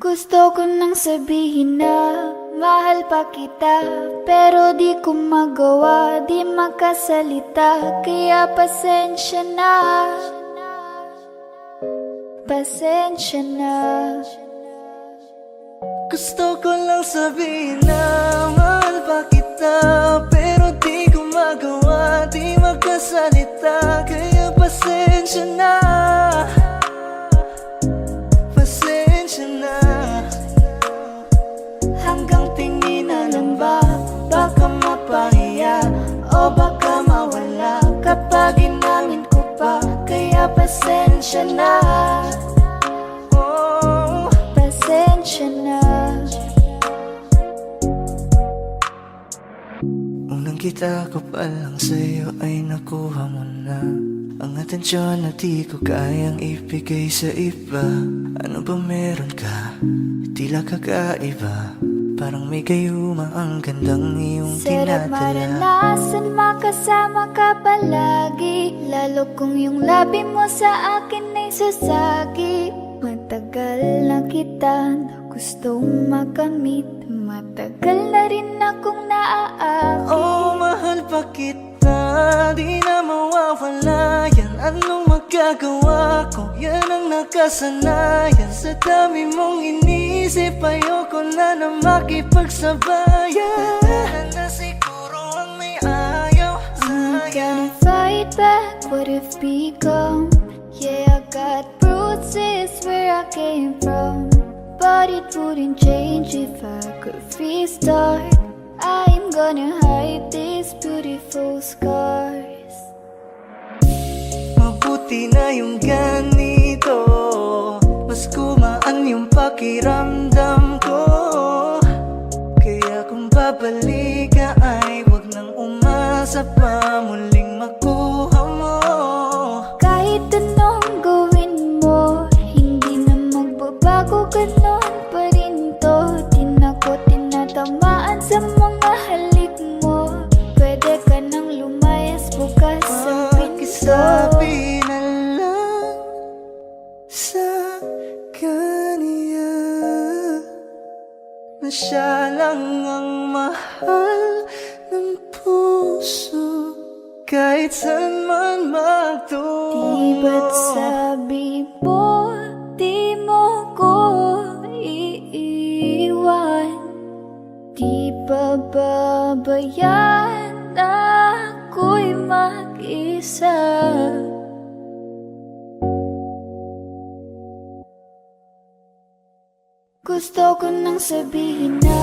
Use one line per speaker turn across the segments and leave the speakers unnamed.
Gusto ko nang sabihin na mahal pa kita, pero di ko magawa, di makasalita. Kaya pasensya na, pasensya na.
Gusto ko lang sabihin na mahal pa kita, pero di ko magawa, di makasalita. Kaya pasensya na, pasensya na. Hanggang tingin na lang ba, baka mapahiya o baka mawala kapag inamin ko pa. Kaya pasensya na, oh,
Pasensya na.
unang kita ko pa lang sa'yo ay nakuha mo na ang atensyon na di ko kayang ibigay sa iba. Ano ba meron ka? Tila kakaiba, parang may gayuma ang gandang iyong
Sarap
tinatala.
maranasan, makasama ka palagi, lalo kung yung labi mo sa akin ay sasagi. Matagal na kita na gustong makamit, matagal na rin akong naaakit.
Oh, mahal pa kita, di na mawawala yan. Anong magagawa ko? Yan ang nakasanayan. Sa dami mong inisip, ayoko na na makipagsabayan. Na siguro ang may ayaw
I'm
sa'yo.
gonna fight back what if become. Yeah, I got bruises where I came from, but it wouldn't change if I could restart. I'm gonna hide these beautiful scars.
Mabuti na yung ganito, mas gumaan yung pakiramdam ko. Kaya kung babalik ka ay wag nang umasa pa muling makuha mo.
Kahit anong gawin mo, hindi na magbabago, ganon pa rin to. Di na ko tinatamaan sa mga halik mo. Pwede ka nang lumayas, bukas ang pinto.
Pakisabi na lang sa kanya na siya lang ang mahal ng puso, kahit saan man magtungo.
Di ba't sabi mo, di mo ko iiwan? Di ba babayaan ako'y mag-isa? Gusto ko nang sabihin na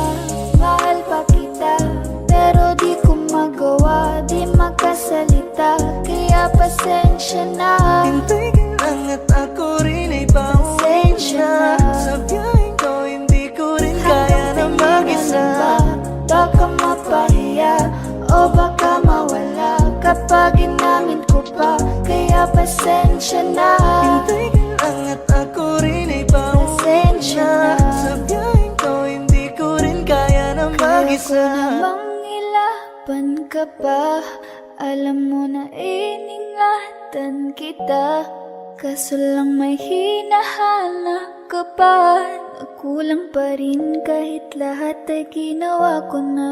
mahal pa kita, pero di ko magawa, di makasalita. Kaya pasensya na,
Hintay ka lang at ako rin ay pauwi
pasensya
na.
na.
Sa biyaheng ko hindi ko rin kaya na mag-isa.
Baka mapahiya o baka mawala kapag inamin ko pa. Kaya pasensya na,
Hintay ka lang at ako rin ay pauwi
pasensya
na.
na.
Sa biyaheng ko hindi ko rin kaya na
Kaya ko
mag-isa.
namang ilaban ka pa, alam mo na iningatan kita. Kaso lang may hinahanap ka pa, nagkulang pa rin kahit lahat ay ginawa ko na.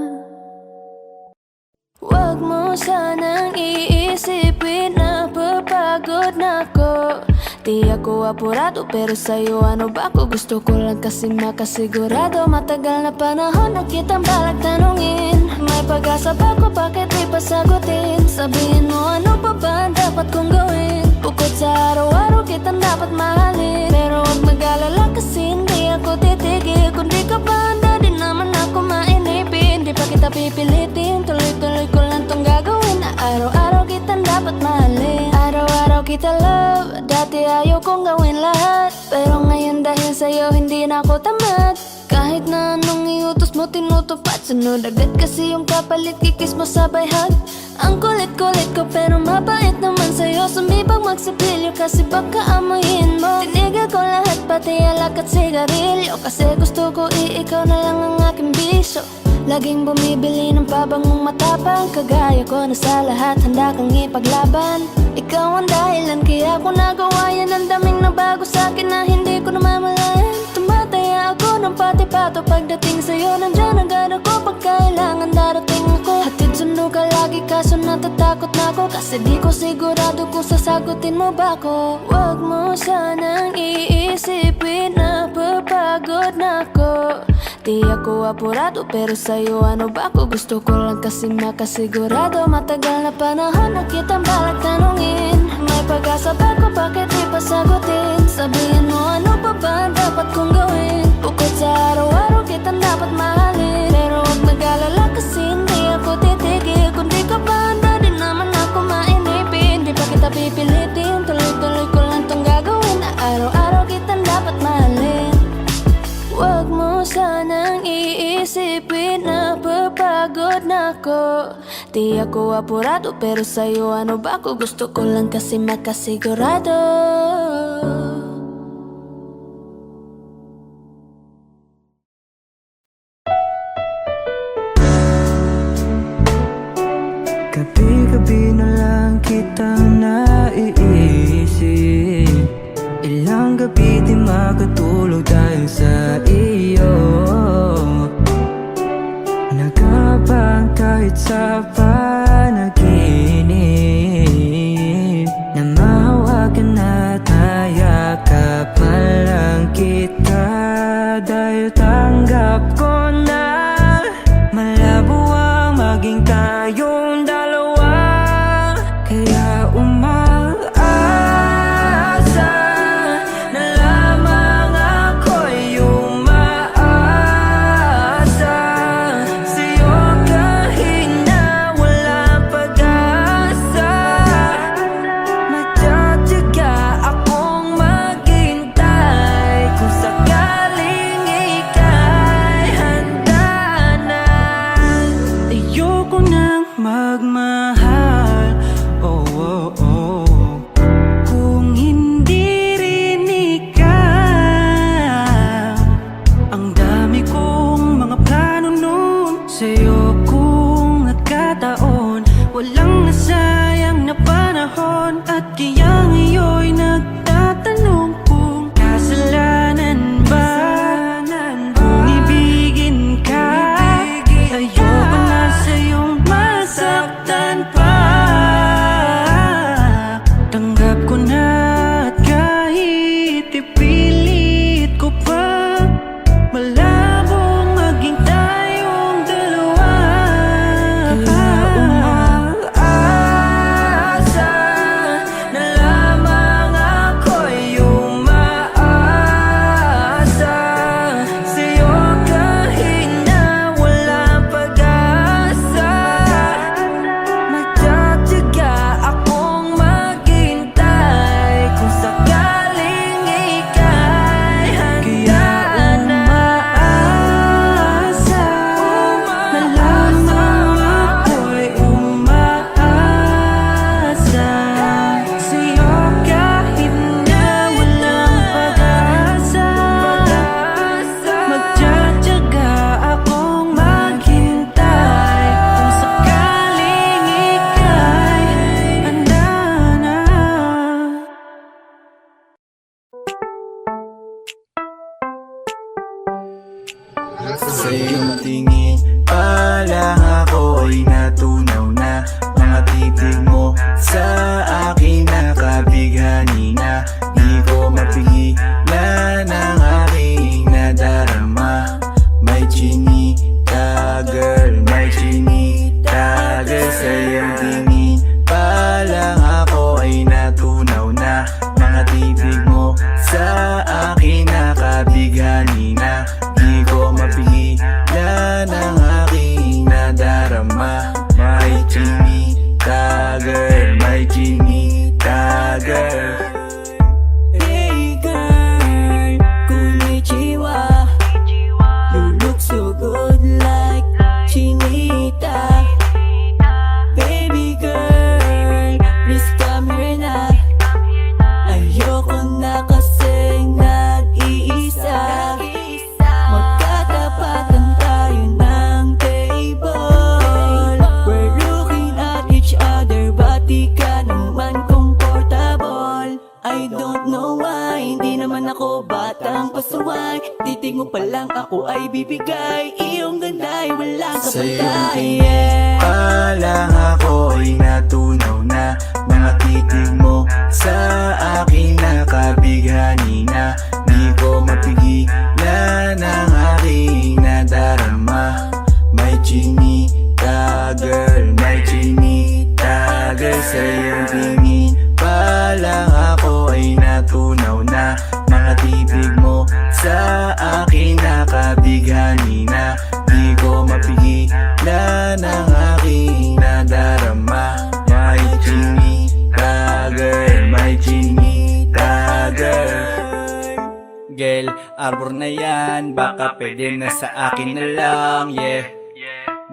Huwag mo sanang iisipin na papagod na ako. Di ako apurado pero sa'yo ano ba ako? Gusto ko lang kasi makasigurado. Matagal na panahon na kitang balak tanungin, may pag-asa ba ko, bakit di pa sagutin? Sabihin mo ano pa ba ang dapat kong gawin? Bukod sa araw-araw kitang dapat mahalin, pero huwag mag-alala kasi hindi ako titigil. Kung di ka pa handa di naman ako mainipin. Di pa kita pipilitin, tuloy-tuloy ko lang tong gagawin. Na araw-araw kitang dapat mahalin, araw-araw kita love. Dati ayaw kong gawin lahat, pero ngayon dahil sa'yo hindi na ako tamad. Kahit na anong iutos mo tinutupad, sunod agad kasi yung kapalit, kikis mo sabay hug. Ang kulit-kulit ko pero mabait naman sa'yo, sumibang magsipilyo kasi baka amoyin mo. Tinigil ko lahat pati alak at sigarilyo, kasi gusto ko ikaw na lang ang aking bisyo. Laging bumibili ng pabangong matapang, kagaya ko na sa lahat handa kang ipaglaban. Ikaw ang dahilan kaya ko nagawa yan, ang daming nabago sa'kin na hindi ko namamalayan. Tumataya ako kaso natatakot na ako kasi di ko sigurado kung sasagutin mo ba ako. Wag mo sanang iisipin na papagod na ako. Di ako apurado pero sa'yo ano ba ako? Gusto ko lang kasi makasigurado. Matagal na panahon na kitang balak tanungin. May pag-asa ba ko, bakit di pa sagutin? Sabihin mo ano pa ba ang dapat kong gawin? Bukod sa araw-araw kitang dapat mahalin. Pero huwag mag-alala kasi hindi ako titigil. Kung di ka pa handa di naman ako mainipin. Di pa kita pipilitin, tuloy-tuloy ko lang tong gagawin. Na araw-araw kitang dapat mahalin. Huwag mo sanang iisipin na papagod na ako. Di ako apurado pero sa'yo ano ba ako? Gusto ko lang kasi makasigurado.
Gabi-gabi na lang kitang naiisip. Ilang gabi di makatulog dahil sa iyo. Nagkabang kahit sa panaginip na mahawakan at nayakapan lang kita. Dahil tanggap ko na malabo ang maging tayong dalawa. Kaya umaasa na lamang ako'y umaasa sa'yo kahit na walang pag-asa. Magtsatsaga akong maghintay kung sakaling ika'y handa na. Ayoko nang magmahal, oh, oh, oh, kung hindi rin ikaw. Ang dami kong mga plano nun sa'yo kung nagkataon. Walang nasayang na panahon. At kaya ngayon'y nagtatanong kung kasalanan ba kung ibigin ka. Ayoko na sa'yong masaktan pa. Tanggap ko na at kahit ipilit ko pa, malabong maging tayong dalawa. Kaya umaasa na lamang ako'y umaasa sa'yo kahit na walang pag-asa. Magtsatsaga akong maghintay kung sakaling ika'y handa na. Umaasa na lamang ako'y umaasa sa'yo kahit na walang pag-asa. Magtsatsaga akong maghintay kung sakaling ika'y handa na. Sa iyong tingin pa lang ako ay natunaw na. Mga titig mo sa akin nakabighani na. Di ko mapigilan ang aking nadarama. May chinita girl, may chinita girl. Sa iyong tingin pa lang ako ay natunaw na. Mga titig mo sa akin nakabighani na. Di ko mapigilan ang aking nadarama. May chinita girl, may chinita girl. Hey girl, konnichiwa. You look so good like chinita. Baby girl, please come here na. Ayoko na kasing nag-iisa. Magkatapatan tayo ng table. We're looking at each other, but di ka naman comfortable. I don't know why, hindi naman ako batang pasaway. Titig mo pa lang ako ay bibigay. Iyong ganda
ay walang
Sa iyong
kapantay.
tingin pa lang ako ay natunaw na. Mga titig mo sa akin nakabighani na. Di ko mapigilan ang aking nadarama. May chinita girl, may chinita girl. Sa iyong tingin pa lang ako ay natunaw na. Mga titig mo sa akin nakabighani na. Di ko mapigilan ang aking nadarama. May chinita girl, may chinita girl. Girl, arbor na yan, baka pwede na sa akin na lang, yeah.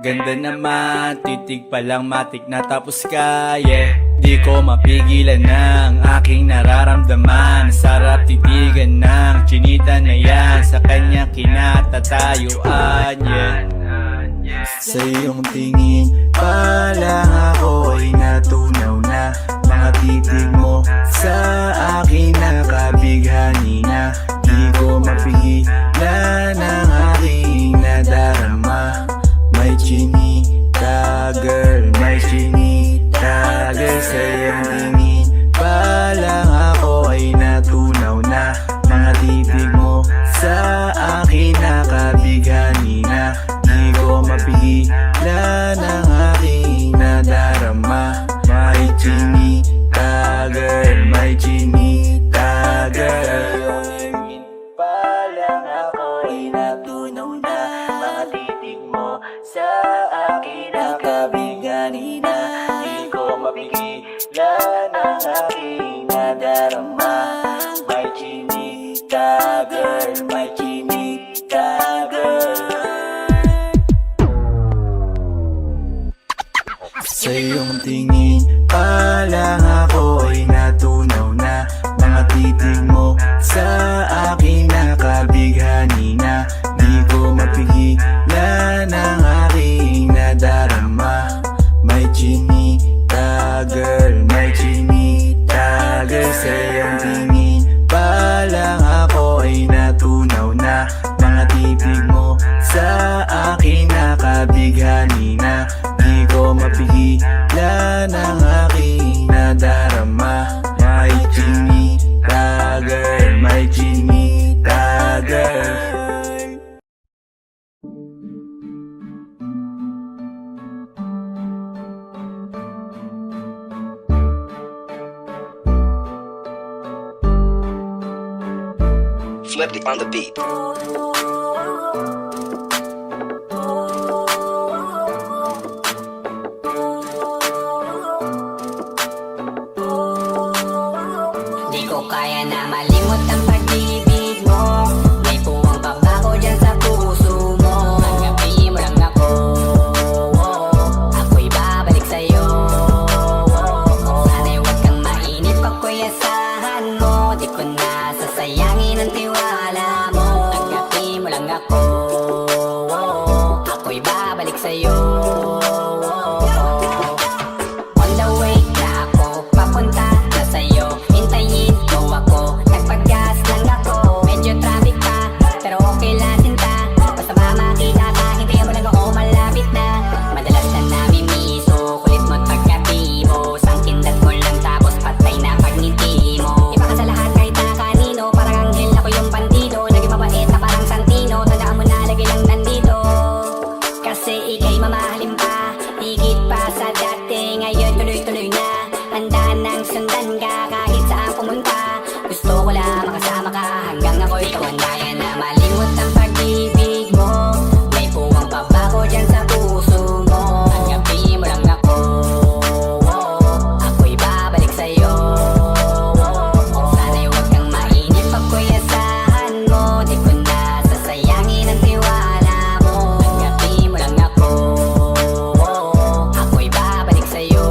Ganda naman, titig pa lang matik na tapos ka, yeah. Di ko mapigilan ng aking nararamdaman. Sarap titigan ng chinita na yan, sa kanya kinatatayuan, yeah. Sa iyong tingin pa lang ako ay natunaw na. Mga titig mo sa akin nakabighani na. Di ko mapigilan ang aking nadarama. May chinita girl, may chinita girl. Sa iyong tingin pa lang ako ay natunaw na. Mga titig mo sa akin nakabighani na. Di ko mapigilan ang aking nadarama. May chinita girl, may chinita girl. Pa lang ako ay natunaw na. Mga titig mo sa akin nakabighani na. Di ko mapigilan ang aking nadarama. May chinita girl, may chinita girl. Sa iyong tingin pa lang ako ay natunaw na. Mga titig mo sa akin nakabighani na. Di ko mapigilan ang aking nadarama. May chinita girl, may chinita girl. Sa iyong tingin pa lang ako ay natunaw na. Mga titig mo sa akin nakabighani na. Di ko mapigilan ang aking nadarama. May chinita girl, may chinita girl.
Flip it on the beat.
Di ko kaya na malimot ang pag-ibig mo. May puwang pabago dyan sa puso mo. Tanggapin mo lang ako, ako'y babalik sa'yo. Sana'y huwag kang mainip, ako'y asahan mo. Di ko na sasayangin ang tiwala mo. Tanggapin mo lang ako, ako'y babalik sa'yo. On the way na ako, papunta na sa'yo. Hintayin mo ako, nagpag-gas lang ako. Medyo traffic pa, pero okay lang sinta. Basta ba makita ka, hintayin mo lang ako, malapit na. Madalas na namimiso, kulit mo't pagkatibo. Sangkindat mo lang tapos patay na pagngiti mo. Iba ka sa lahat kahit na kanino, parang anghel ako yung bandido. Naging mabait na parang Santino, tandaan mo na lagi lang nandito. Kasi ika'y mamahalin pa, higit pa sa dati. Ngayon tuloy-tuloy na, handa nang sundan ka kahit saan pumunta. Gusto ko lang makasama ka hanggang ako'y tumanda na. Malimot ang pag-ibig mo, may puwang pabago dyan sa puso mo. Tanggapin mo lang ako, ako'y babalik sa'yo. Sana'y huwag kang mainip, ako'y asahan mo. Di ko na sasayangin ang tiwala mo. Tanggapin mo lang ako, ako'y babalik sa'yo.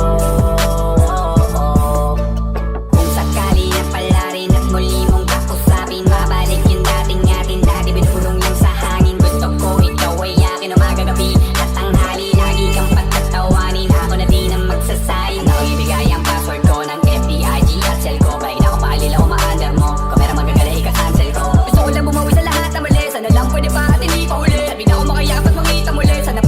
Kung sakali na pala rin at muli mong kakusapin, mabalik yung dating atin, dati binulong lang sa hangin. Gusto ko ikaw ay akin umagagabi at tanghali, lagi kang patatawanin. Ako na din ang magsasayin, ako ibigay ang password ko ng FBIG at cell ko. Kahit na ako paalila o ma-under mo, kamera magagala ika-cancel ko. Gusto ko lang bumawi sa lahat na mali, sana lang pwede pa at hindi pa uli. Sabi na ako makayakap at makita muli, sana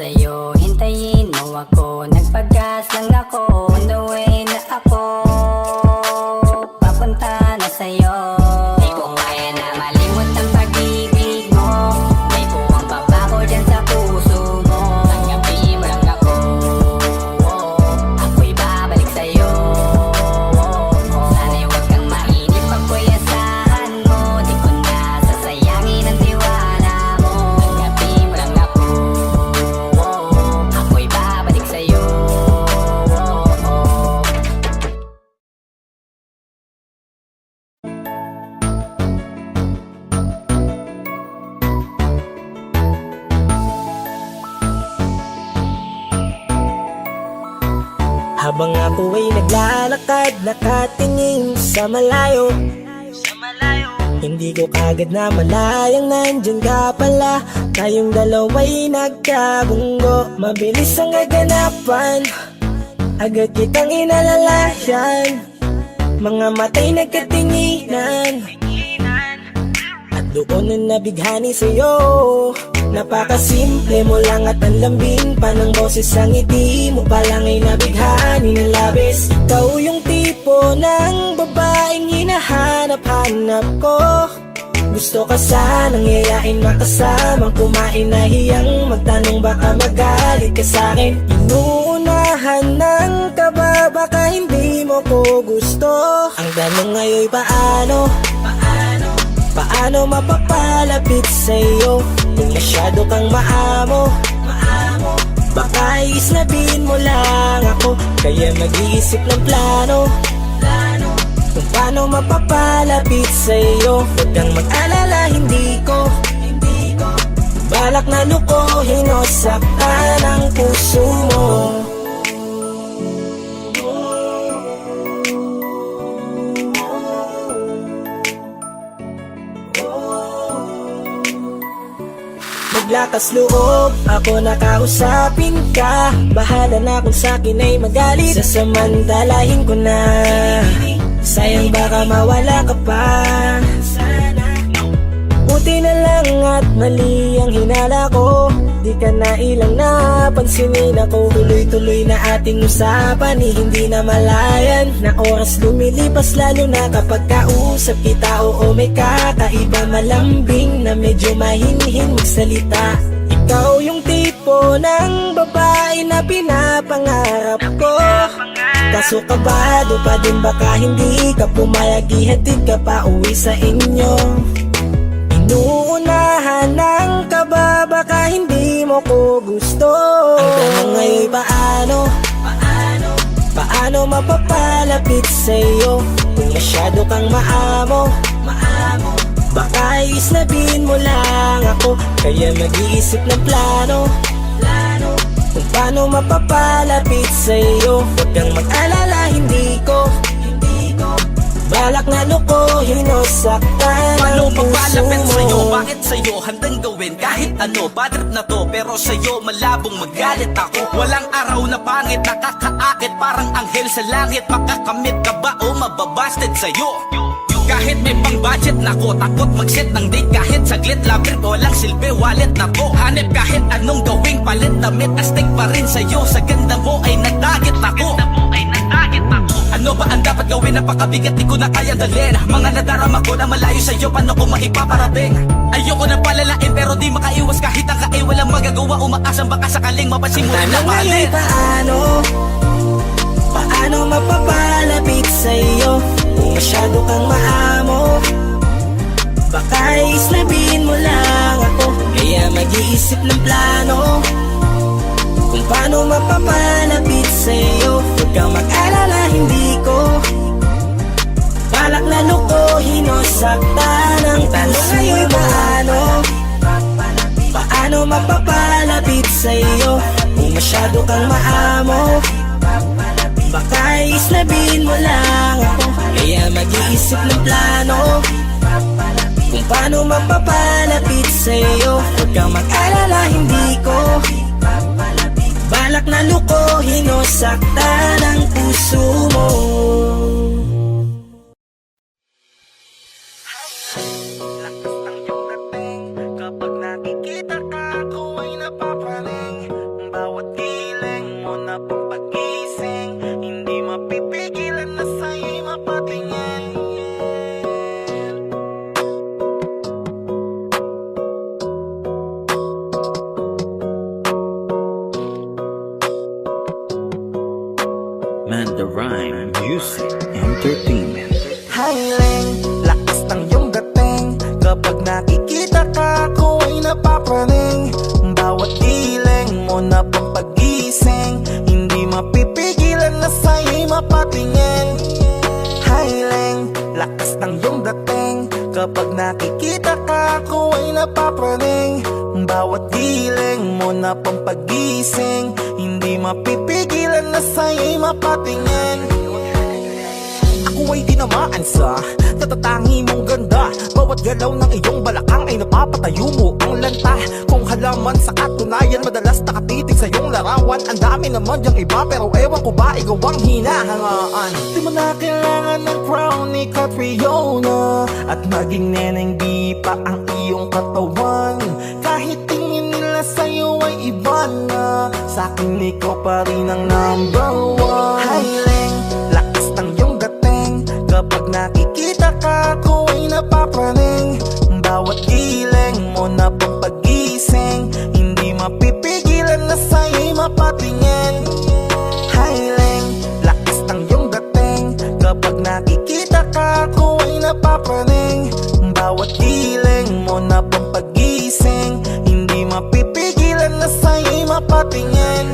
sa'yo, hintayin mo ako. Nagpagas lang ako, on the way na ako, papunta na sa'yo. Di ko kaya na malimot ang pag-ibig mo. May puwang pabago dyan sa puso mo. Tanggapin mo lang ako, ako'y babalik sa'yo. Sana'y huwag kang mainip, ako'y asahan mo. Di ko na sasayangin ang tiwala mo. Tanggapin mo lang ako, ako'y babalik sa'yo.
Habang ako ay naglalakad, nakatingin sa malayo, hindi ko kagad na malayang nandyan ka pala. Tayong dalawa'y nagkabunggo, mabilis ang kaganapan, agad kitang inalalayan. Mga matay nagkatinginan, at doon na nabighani sa'yo. Napakasimple mo lang at ang lambing pa ng boses, ang ngiti mo pa lang ay nabighani ng labis. Ikaw yung tipo ng babaeng hinahanap-hanap ko. Gusto ka sanang yayain, makasamang kumain, nahiyang magtanong baka magalit ka sa'kin. Inuunahan ng kaba, baka hindi mo ko gusto. Ang tanong ngayon paano? Paano mapapalapit sa'yo kung masyado kang maamo? Baka isnabin mo lang ako, kaya mag-iisip ng plano kung paano mapapalapit sa'yo. Huwag kang mag-alala, hindi ko balak na lukohin o saktan ang puso mo. Maglakas loob, ako nakausapin ka. Bahala na kung sa'kin ay magalit, sasamantalahin ko na. Sayang baka mawala ka pa. Buti na lang at mali ang hinala ko, di ka na ilang napansinin ako. Tuloy-tuloy na ating usapan, hindi na malayan. Na oras lumilipas lalo na kapag kausap kita. Oo, may kakaiba, malambing na medyo mahinhin magsalita. Ikaw yung tipo ng babae na pinapangarap ko. Kaso kabado pa din, baka hindi ka pumayag, ihatid ka pa uwi sa inyo. Inuunahan ng kaba, baka hindi mo ko gusto. Ang tanong ngayon paano? Paano mapapalapit sa'yo kung masyado kang maamo? Baka isnabin mo lang ako, kaya mag-iisip ng plano kung paano mapapalapit sa'yo. Huwag kang mag-alala, hindi ko balak na lukohin o saktan
Paano
ang puso
magpalapit
mo.
sa'yo? Bakit sa'yo handang gawin kahit ano? Bad trip na to, pero sa'yo malabong magalit ako. Walang araw na pangit, nakakaakit parang anghel sa langit. Makakamit ka ba o mababasted sa'yo? Kahit may pang budget na ko, takot mag-set ng date kahit saglit. Love trip, walang silbi, wallet na ko. Hanip kahit anong gawing palit, damit astig pa rin sa'yo. Sa ganda mo ay nagdagit ako. Ano ba ang dapat gawin? Napakabigat, di ko na kayang dalhin. Mga nadarama ko na malayo sa'yo, paano ko maipaparating? Ayoko na palalain pero di makaiwas kahit ang kain. Walang magagawa, umaasang baka sakaling mapasimulan na
Tanong
mahalin.
ngayon paano mapapalapit sa'yo kung masyado kang maamo? Baka islabin mo lang ako, kaya mag-iisip ng plano kung paano mapapalapit sa'yo. Huwag kang mag-alala, hindi ko balak na lukohin o saktan ang tanong ngayon paano mapapalapit sa'yo kung masyado kang maamo? Baka islabin mo lang ako, kaya mag-iisip ng plano kung paano mapapalapit sa'yo. Huwag kang mag-alala, hindi ko balak na lukohin o saktan ang puso mo. Lakas ng iyong dating, kapag nakikita ka ako ay napapaling.
Rhyme Music Entertainment.
Highling, lakas ng iyong dating. Kapag nakikita ka, ako ay napapraning. Bawat giling mo na pampagising, hindi mapipigilan na sa'yo'y mapatingin. Highling, lakas ng iyong dating. Kapag nakikita ka, ako ay napapraning. Bawat giling mo na pampagising, hindi mapipigilan na sa'yo'y mapatingin. Ako ay tinamaan sa tatatangi mong ganda. Bawat galaw ng iyong balakang ay napapatayo mo ang lanta. Kung halaman sa katunayan, madalas nakatitig sa iyong larawan. Ang dami naman diyang iba, pero ewan ko ba ikaw ang hinahangaan. Di mo na kailangan ng crown ni Catriona, at maging neneng di pa ang iyong katawan. Kahit tingin nila sa'yo ay iba na, sa'kin ikaw pa rin ang number one. Highling, lakas ng iyong dating. Kapag nakikita ka, ako ay napapraning. Bawat giling mo na pampagising, hindi mapipigilan na sa'yo'y mapatingin. Highling, lakas ng iyong dating. Kapag nakikita ka, ako ay napapraning. Bawat giling mo na pampagising, hindi mapipigilan na sa'yo'y mapatingin.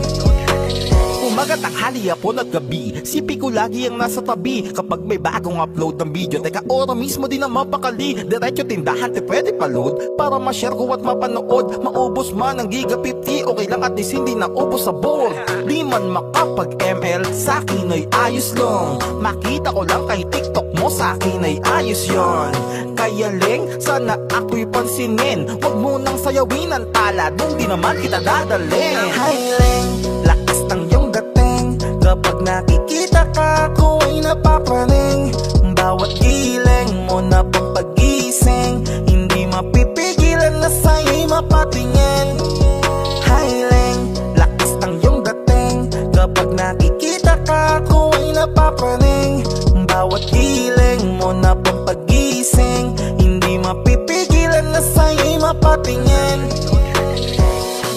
Umaga, tanghali, hapon at gabi, sipi ko lagi ang nasa tabi. Kapag may bagong upload ng video, teka ora mismo din ang mapakali. Diretso tindahan, te pwede pa-load para ma-share ko at mapanood. Maubos man ang giga 50, okay lang at least hindi naubos sa board. Di man makapag-ML, sa'kin ay ayos lang. Makita ko lang kay TikTok mo, sa'kin ay ayos yon. Kaya Leng, sana ako'y pansinin. Huwag mo nang sayawin ang tala, dun di naman kita dadalhin. Hi Leng, lakas ng iyong dating. Kapag nakikita ka, ako ay napapraning. Bawat giling mo na pampagising, hindi mapipigilan na sa'yo'y mapatingin. Highling, lakas ng iyong dating. Kapag nakikita ka, ako ay napapraning. Bawat giling mo na pampagising, hindi mapipigilan na sa'yo'y mapatingin.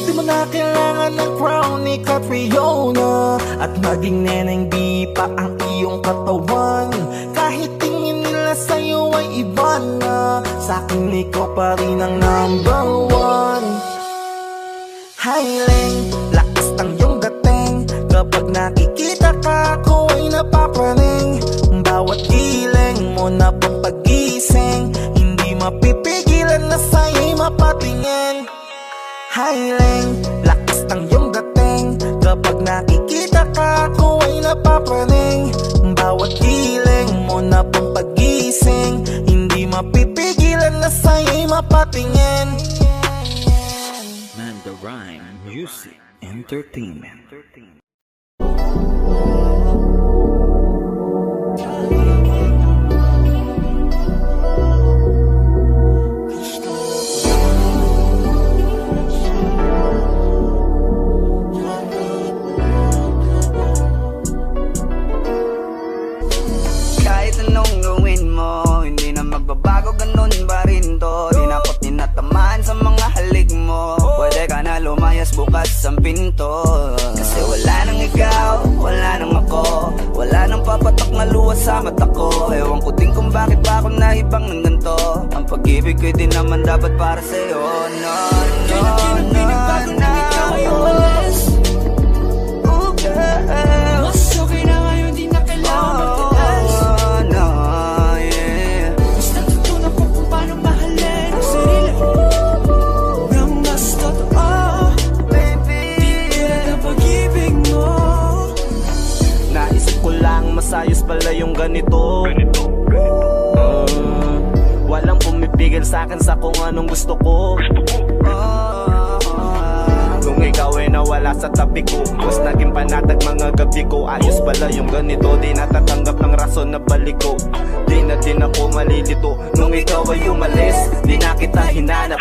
Di mo na kailangan ng crown ni Catriona, at maging neneng di pa ang iyong katawan. Kahit tingin nila sa'yo ay iba na, sa'kin ikaw pa rin ang number one. Highling, lakas ng iyong dating. Kapag nakikita ka, ako ay napapraning. Bawat giling mo na pampagising, hindi mapipigilan na sa'yo'y mapatingin. Highling, lakas ng iyong dating. Kapag nakikita ka, ako ay napapraning. Bawat giling mo na pampagising, hindi mapipigilan na sa'yo'y mapatingin.
Manda Rhyme Music Entertainment.
Kahit anong gawin mo, hindi na magbabago, ganun pa rin to. Di na ako tinatamaan sa mga halik mo. Pwede ka na lumayas, bukas ang pinto. Kasi wala nang ikaw, wala nang ako, wala nang papatok na luha sa mata ko. Ewan ko din kung bakit pa ako naibang ng ganito. Ang pag-ibig ko'y di naman dapat para sa'yo. No, no, no, no. Oh, girl.
Mas okay na ngayon, di na kailangan magtaas.
Oh, no, yeah.
Mas natutunan ko kung paano mahalin ang sarili nang mas totoo.
Baby,
Tulad ng pag-ibig mo.
Naisip ko lang, masayos pala yung ganito. Walang pumipigil sa'kin sa kung anong gusto ko. Kung ikaw ay nawala sa tabi ko, mas naging panatag mga gabi ko. Ayos pala yung ganito, di natatanggap ng rason na balik ko. Di na din ako malilito nung ikaw ay umalis. Di na kita hinanap,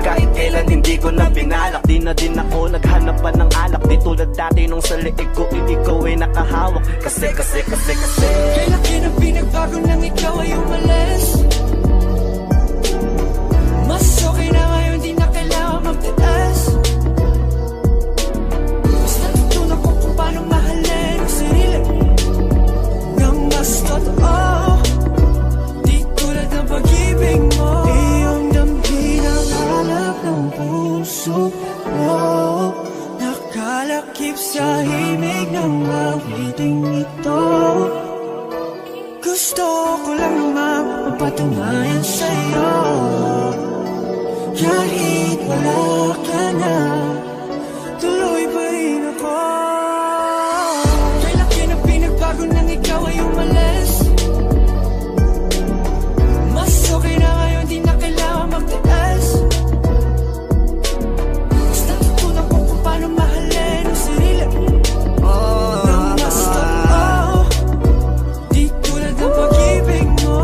kahit kailan hindi ko na binalak. Di na din ako naghanap pa ng alak. Di tulad dati nung sa liig ko, ikaw ay nakahawak. Kasi
Kailan ang pinagbago nang ikaw ay umalis. Mas okay na ngayon, di na kailangan magtaas. Mas natutunan ko kung paano mahalin ang sarili Nakalakip sa himig ng awiting ito. Gusto ko lang naman mapatunayan sa'yo, kahit wala ka na, tuloy pa rin ako. Kailan ka na pinagbago nang ikaw ay umalis? Mas okay na ngayon, di na kailangan magtaas. Mas natutunan ko kung paano mahalin ang sarili nang mas totoo, di tulad ng pag-ibig mo.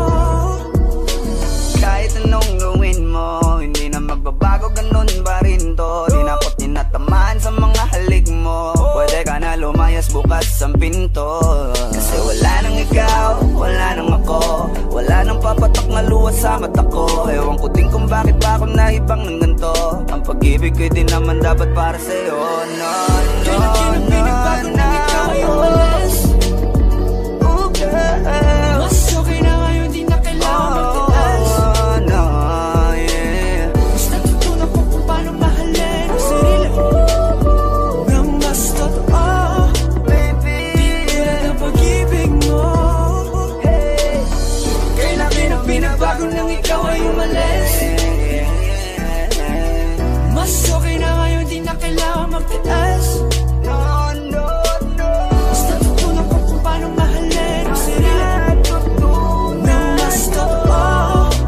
Kahit anong gawin mo, hindi na magbabago, ganun pa rin to. Di na ako tinatamaan sa mga halik mo. Pwede ka na lumayas, bukas ang pinto. Kasi wala nang ikaw, wala nang ako, wala nang papatak na luha sa mata ko. Ewan ko din kung bakit ba ako naibang ng ganito. Ang pag-ibig ko'y di naman dapat para sa'yo. No,
Kailan ka na pinagbago nang ikaw ay umalis? Mas okay na ngayon, di na kailangan magtaas.
no, yeah.
Mas natutunan ko kung paano mahalin ang sarili nang mas totoo,
Baby,
di tulad ng pag-ibig mo. Kailan ka na pinagbago nang ikaw ay umalis? Mas okay na ngayon, di na kailangan magtaas.
no, no, no.
Mas natutunan ko kung paano mahalin ang sarili nang mas totoo,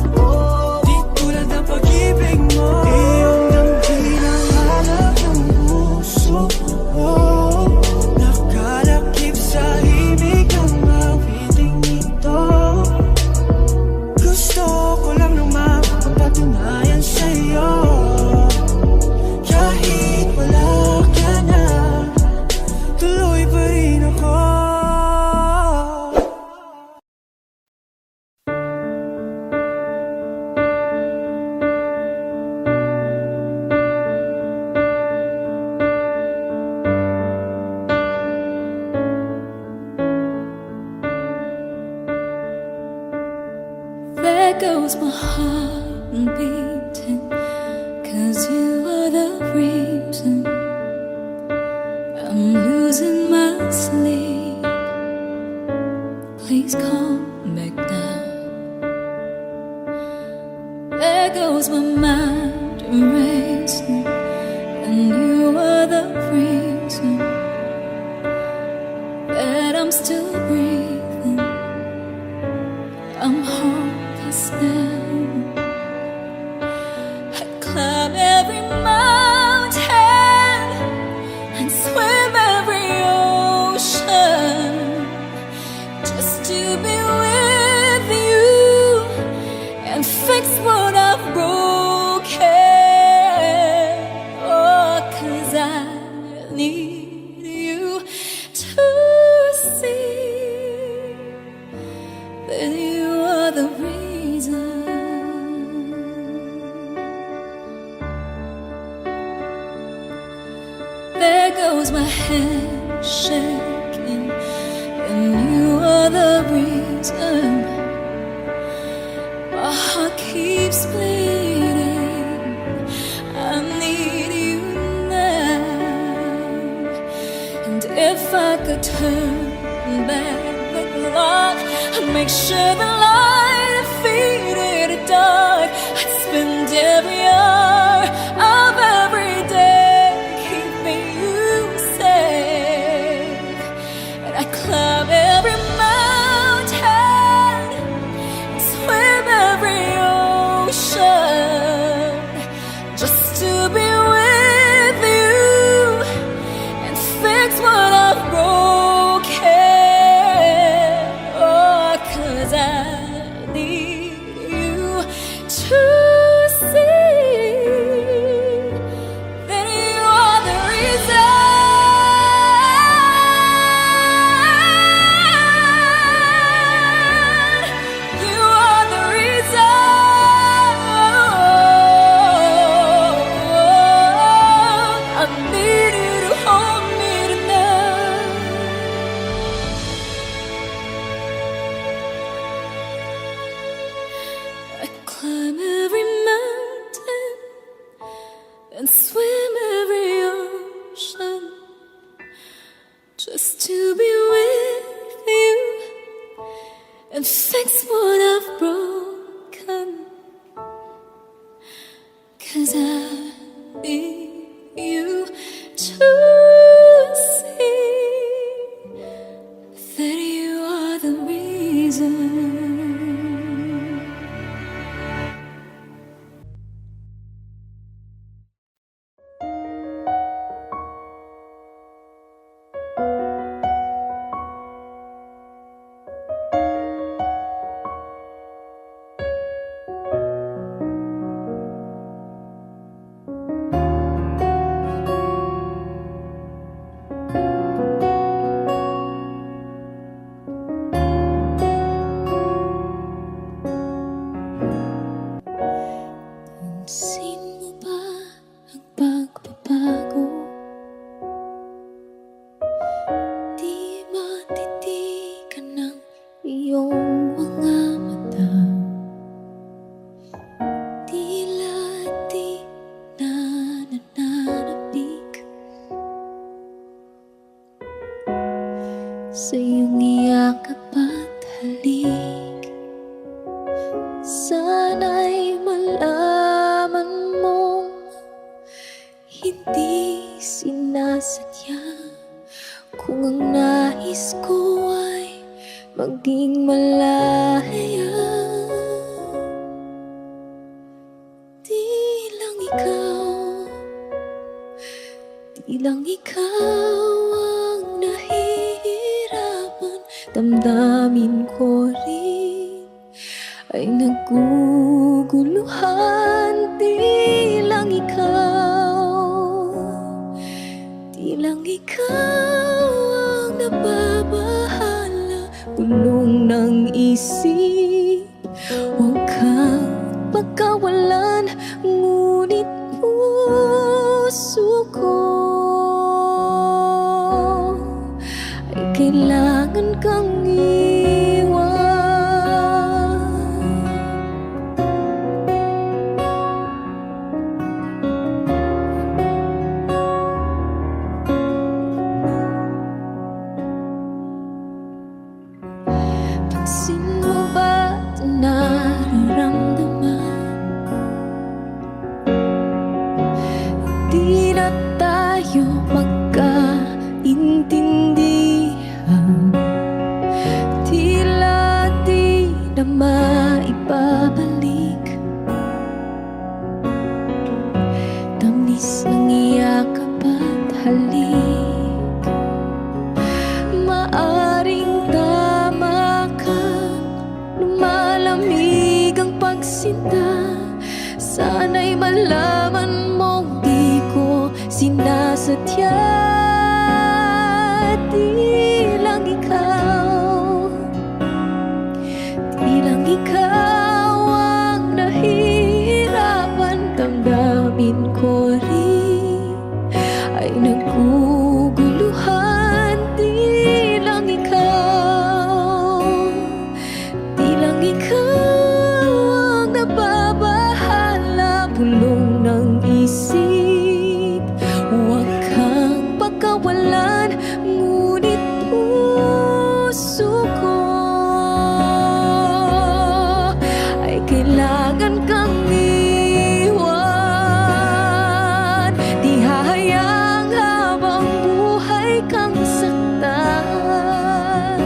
di tulad ng pag-ibig mo. Iyong damdamin ang hanap ng puso ko, nakalakip sa himig ng awiting ito. Gusto ko lang naman mapatunayan sa'yo, kahit wala ka na, tuloy pa rin ako.
There goes my heart beating, 'cause you are the reason I'm losing my sleep. Please come back now. There goes my mind racing, and you are the reason that I'm still breathing. I'm hopeless now. I'd climb every mountain and swim every ocean just to be with you and fix what I've broken. Oh, 'cause I need you to see that you are the reason. There goes my head shaking, and you are the reason. My heart keeps bleeding. I need you now. And if I could turn back the clock, I'd make sure the light defeated the dark. I'd spend every hour of every day keeping you safe. And I'd climb every mountain and swim every ocean just to be with you and fix what I've broken. Oh, 'cause I need you to see just to be with you and fix what I've broken. 'Cause I need you to see that you are the reason. Pansin mo ba ang pagbabago? Di matitigan ng iyong mga mata. Tila di na nananabik sa iyong iyakap at halik. Sana'y malaman mong hindi sinasadya. Kung ang nais ko ay maging malaya, di lang ikaw ang nahihirapan. Damdamin ko rin ay naguguluhan. Di lang ikaw ang nababahala. Bulong ng isip, huwag kang pagkawalan. Ngunit puso ko ay kailangan kang iwan. Pansin mo ba ito nararamdaman? Di na tayo magkaintindihan. Tila di na maibabalik. Tamis ng iyakap at halik. Maaring tama ka, lumalamig ang pagsinta. Sana'y malaman mong di ko sinasadya. Di lang ikaw ang nahihirapan. Damdamin ko rin ay naguguluhan. Di lang ikaw ang nababahala. Bulong ng isip, huwag kang pagkawalan. Ngunit puso ko ay kailangan kang iwan. Di hahayang habang buhay kang saktan.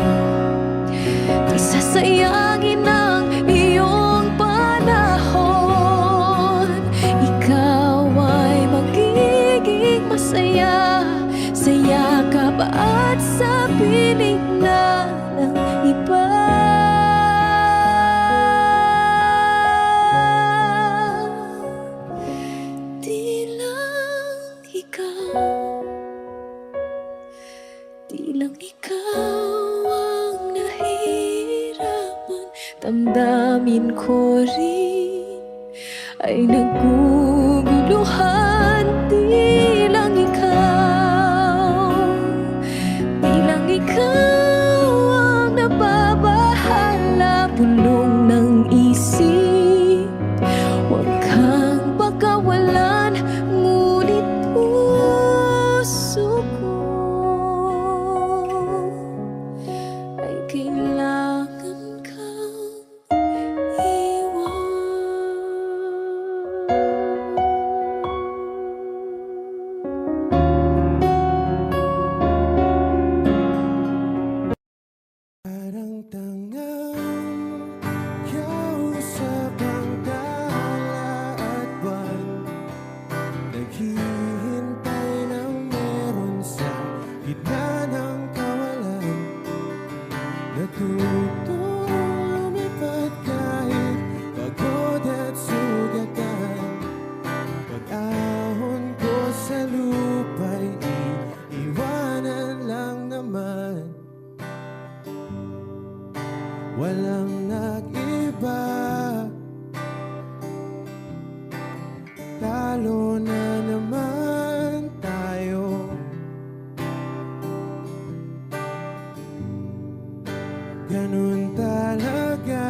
Di sasayangin ang iyong panahon. Ikaw ay magiging masaya sa yakap at sa piling na ng iba. Di lang ikaw ang nahihirapan. Damdamin ko rin ay naguguluhan. Di lang ikaw ang nababahala. Bulong ng isip, huwag kang pagkawalan. Ngunit puso ko
gitna ng kawalan, natutong lumipad kahit pagod at sugatan. Pag-ahon ko sa lupa'y iiwanan lang naman. Walang nag-iba, talo na naman tayo. Ganun talaga,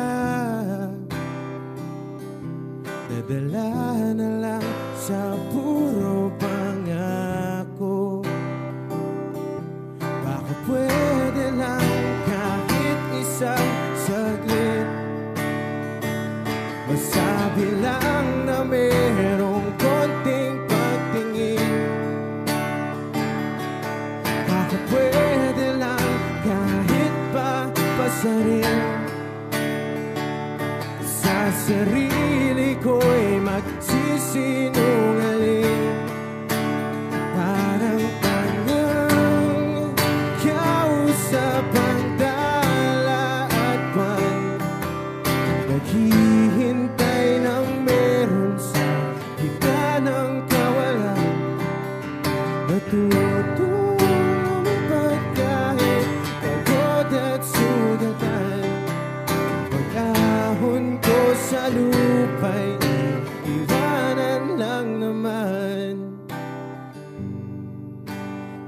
nadala na lang sa puro pangako. Baka pwede lang kahit isang saglit, masabi lang na merong konting pagtingin. Baka pwede lang kahit pa pasarin, sa sarili ko'y magsisinungaling. Parang tangang kausap ang dala at buwan, naghihintay ng meron sa gitna ng kawalan. Natutong lumipad kahit pagod at sugatan. Pag-ahon ko sa lupa'y iwanan lang naman.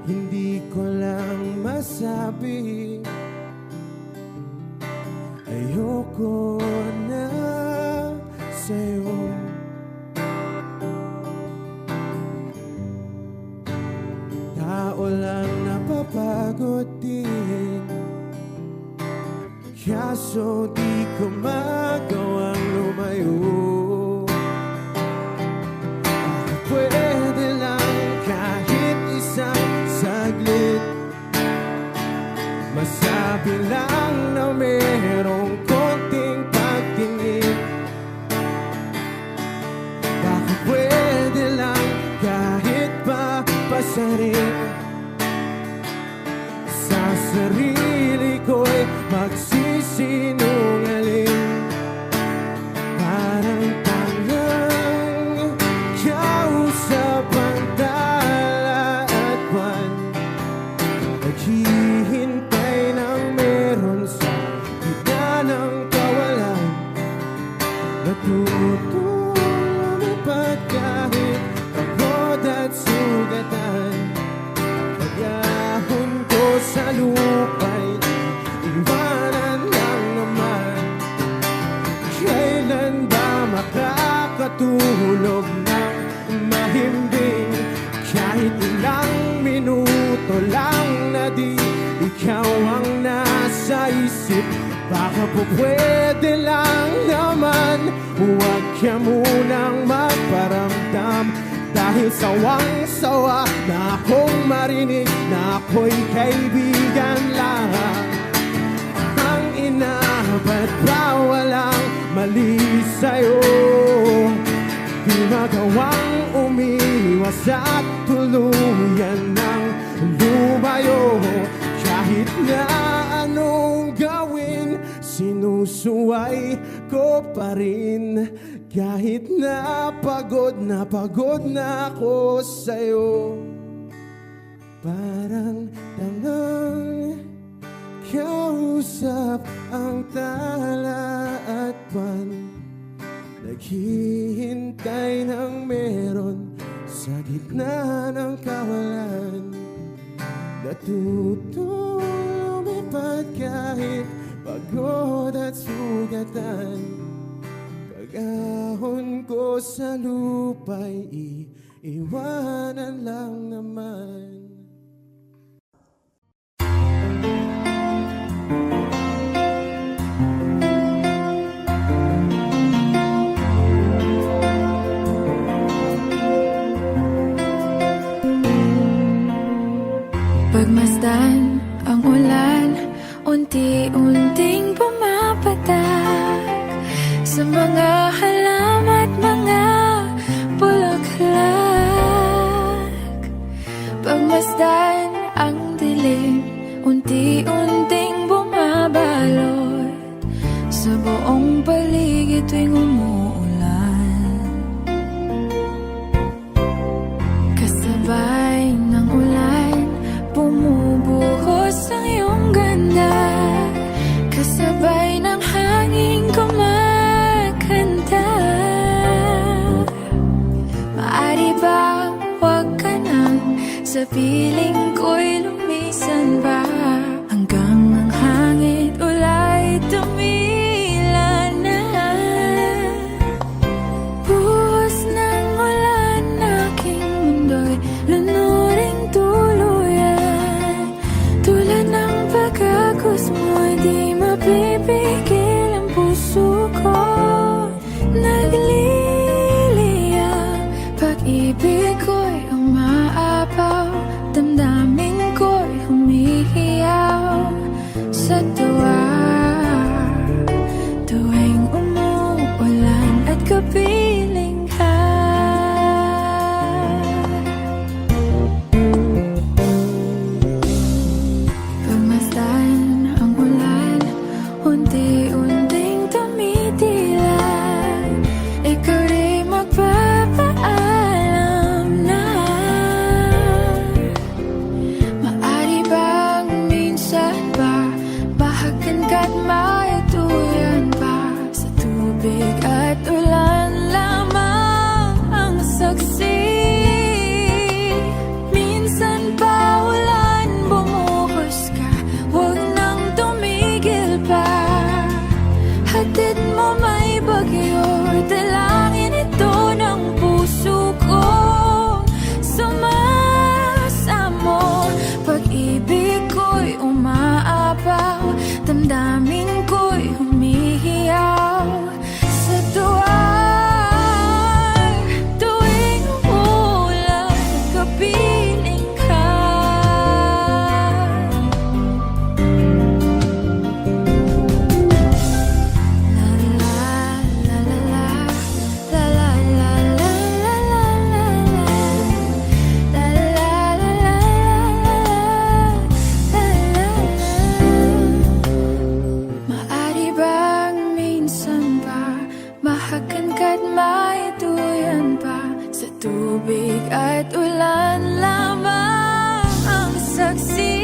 Hindi ko lang masabi, ayoko na sa'yo. Tao lang napapagod din, kaso di ko magawang lumayo. Baka pwede lang kahit isang saglit, masabi lang na merong konting pagtingin. Baka pwede lang kahit pa pasarin, sa sarili ko'y magsisinungaling. Parang tangang kausap ang dala at buwan, naghihintay ng meron sa gitna ng kawalan. Natutong lumipad kahit pagod at sugatan. Pag-ahon ko sa lupa'y iwanan lang naman. Kailan ba makakatulog ng mahimbing, kahit ilang minuto lang na di ikaw ang nasa isip? Baka po pwede lang naman, huwag ka munang magparamdam, dahil sawang-sawa na akong marinig na ako'y kaibigan lang. Ang ina, ba't ba walang mali sa'yo? Di magawang umiwas at tuluyan ng lumayo. Kahit na anong gawin, sinusuway ko pa rin. Kahit na pagod na ako sa'yo. Parang tangang kausap ang tala at buwan, naghihintay ng meron sa gitna ng kawalan. Natutong lumipad kahit pagod at sugatan. Pag-ahon ko sa lupa'y iiwanan lang naman.
Pagmasdan ang ulan, unti-unting pumapatak sa mga halaman at mga bulaklak. Pagmasdan ang dilim,
sa piling ko'y lumisan ba, hanggang ang hangin ulay tumila na. Buhos ng ulan, aking mundo'y lunuring tuluyan. Tulad ng pagkagos mo, di mapipigil ang puso ko. Nagliliyab, pag-ibig ko'y umaapaw, damdamin ko'y humihiyaw sa tuwa. Tuwing umuulan at kapiling ka, pagmasdan ang ulan, unti-unting tumitilay. Ikaw rin magpapaalam na. Maari bang minsan ba bahagan ka't maituyan pa, sa tubig at ulan lamang ang saksi. Minsan pa ulan, bumuhos ka, huwag nang tumigil pa. Hatid mo may bagyo, dalangin ito ng puso ko. Sumasamo, pag-ibig ko'y umaapaw, damdamin ko'y humihiyaw sa tuwa. Tuwing umuulan, kapiling ka. La la la la la, la la la la la la la, la la la la la. Maari bang minsan ba mahagan ka't maituyan pa, sa tubig at ulan lamang ang saksi.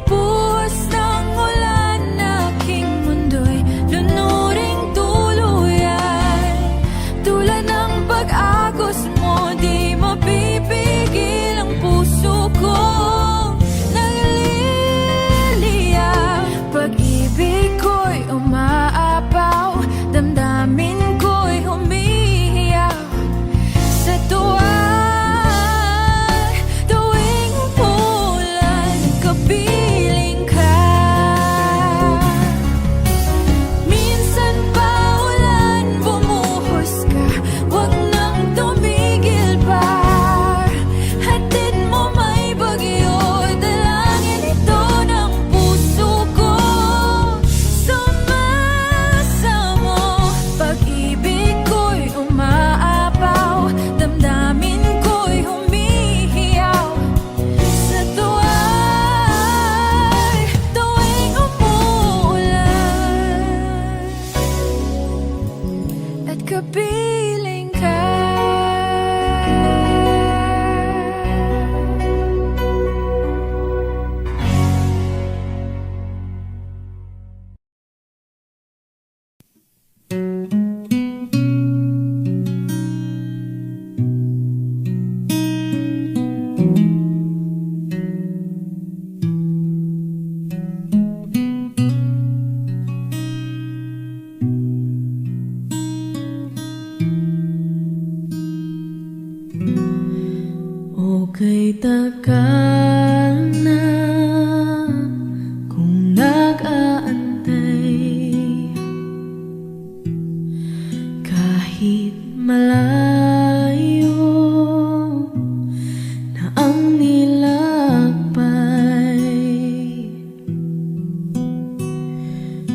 Buhos ng ulan, aking mundo'y lunuring tuluyan. Tulad ng pag-agos mo, di mapipigil ang puso ko. Nagliliyab, pag-ibig ko'y umaapaw, damdamin ko'y humihiyaw sa tuwa. Tuwing umuulan, kapiling ka. Minsan pa ulan, bumuhos ka, huwag nang tumigil pa. Hatid mo may bagyo, dalangin ito ng puso ko. Sumasamo, pag-ibig ko'y umaapaw, damdamin ko'y humihiyaw sa tuwa. Tuwing umuulan at kapiling ka. Okay, tagal na kung nag-aantay, kahit malayo na ang nilakbay.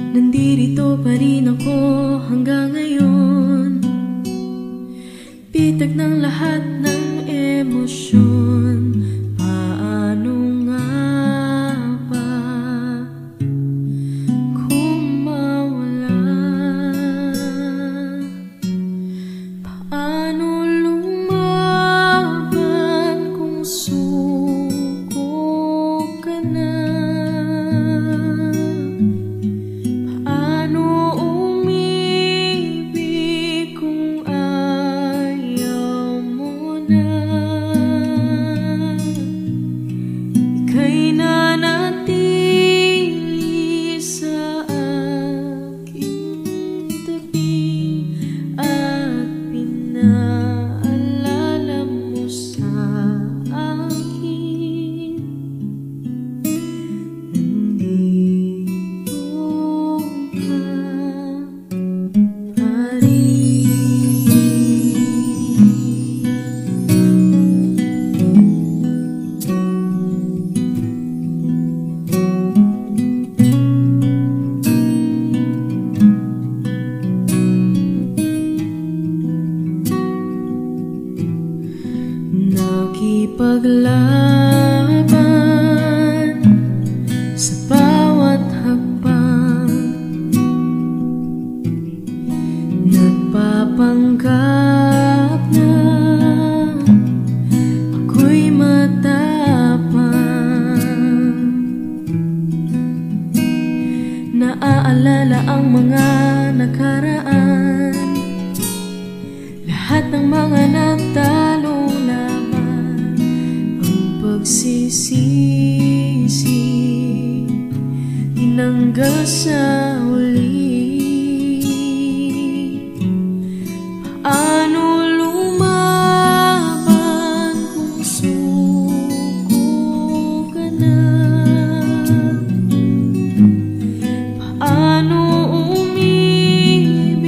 Nandito pa rin ako hanggang ngayon, bitag ng lahat ng emosyon. Paano nga ba kung mawala? Paano lumaban kung suko ka na? Paano umibig kung ayaw mo
pagsisisi, tinanggal sa uli. Paano lumaban kung suko ka na? Paano umibig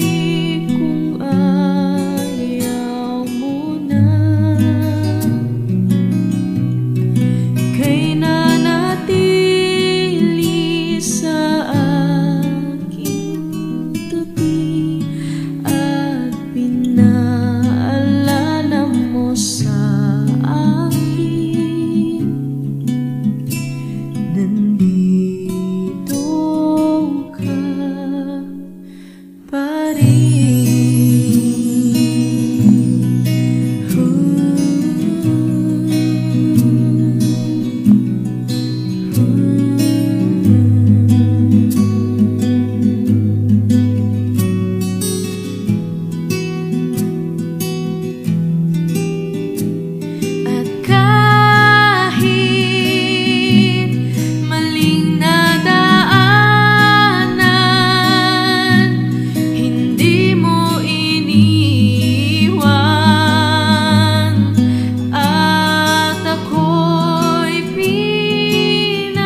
kung ayaw mo na? Ika'y nanatili sa aking tabi at pinaalala mo sa akin. Nandito ka pa At kahit maling nadaanan, hindi mo iniwan at ako'y pinaglaban.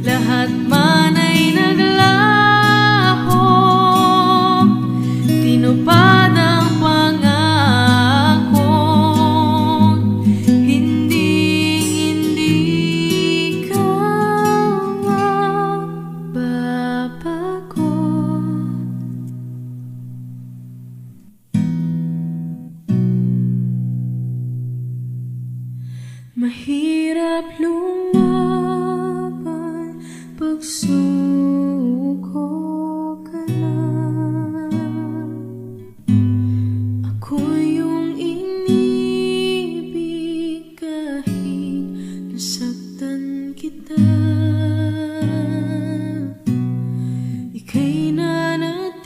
Lahat man ay naglaho, tinupad ang pangakong hindi ka mababago. Mahirap lumaban pag suko ka na. Ako yung inibig kahit nasaktan kita. Ika'y nanatili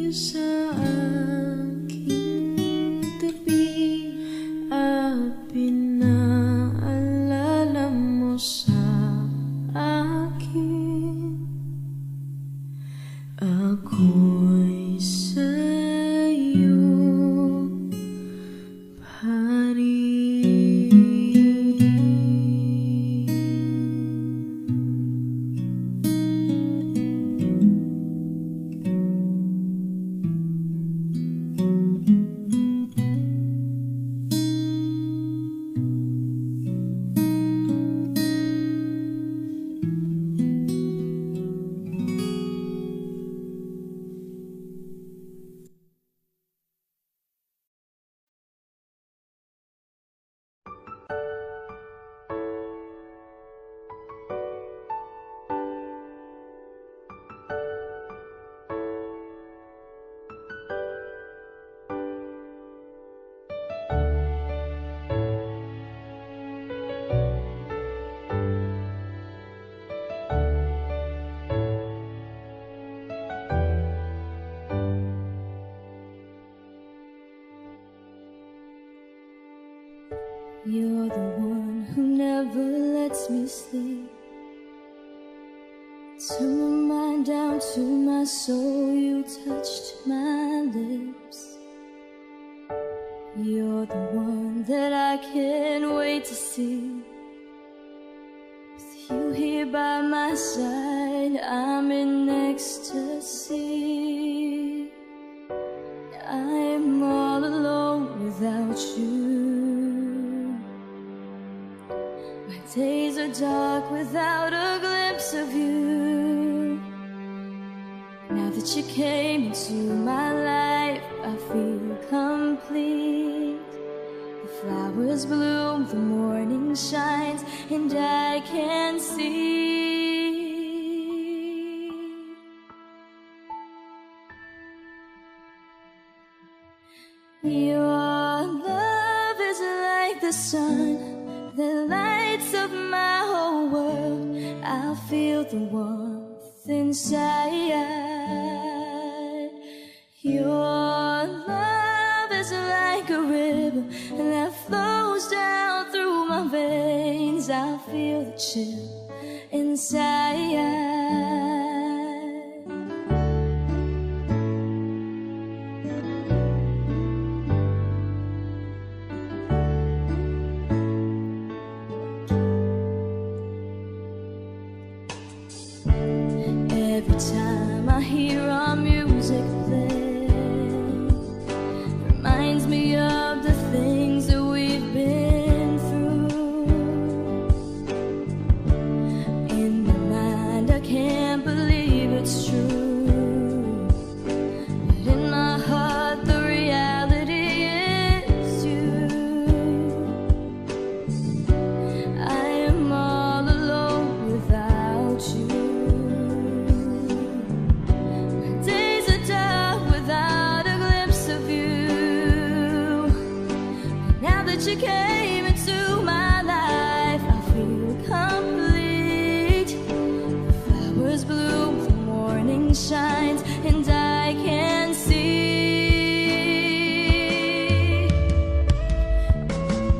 sa aking tabi at pinaalala mo sa akin. Ako'y sa'yo pa rin. You're the one who never lets me sleep. To my mind, down to my soul, you touched my lips. You're the one that I can't wait to see. With you here by my side, I'm in ecstasy. I'm all alone without you. My days are dark without a glimpse of you. Now that you came into my life, I feel complete. The flowers bloom, the morning shines, and I can see. Your love is like the sun that lights up my whole world. I feel the warmth inside. Your river, and that flows down through my veins. I feel the chill inside. Every time I hear our music play, reminds me of the things that we've been through. In my mind, I can't believe it's true, but in my heart, the reality is you. I am all alone without you. Days are dark without a glimpse of you. Now that you came into my life, I feel complete. The flowers bloom, the morning shines, and I can see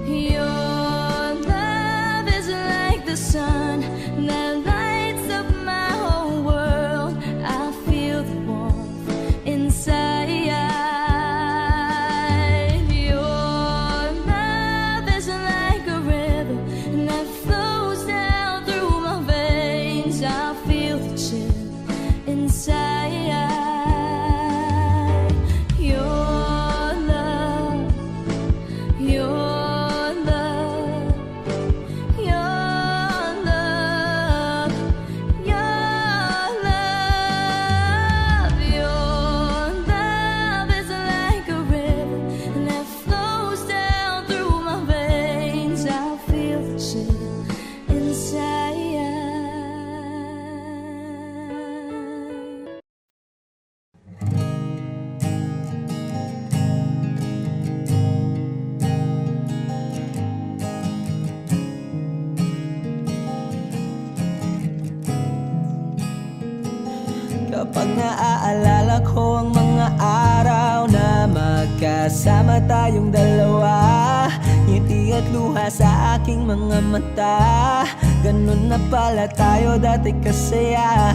your love is like the sun that lights up my whole world. I feel the warmth inside. Your love is like a river that flows down through my veins. I feel the chill inside. Your love, your love, your love, your love. Your love is like a river that flows down through my veins. I feel the chill inside.
Kapag naaalala ko ang mga araw na magkasama tayong dalawa, ngiti at luha sa aking mga mata. Ganun na pala tayo dati kasaya.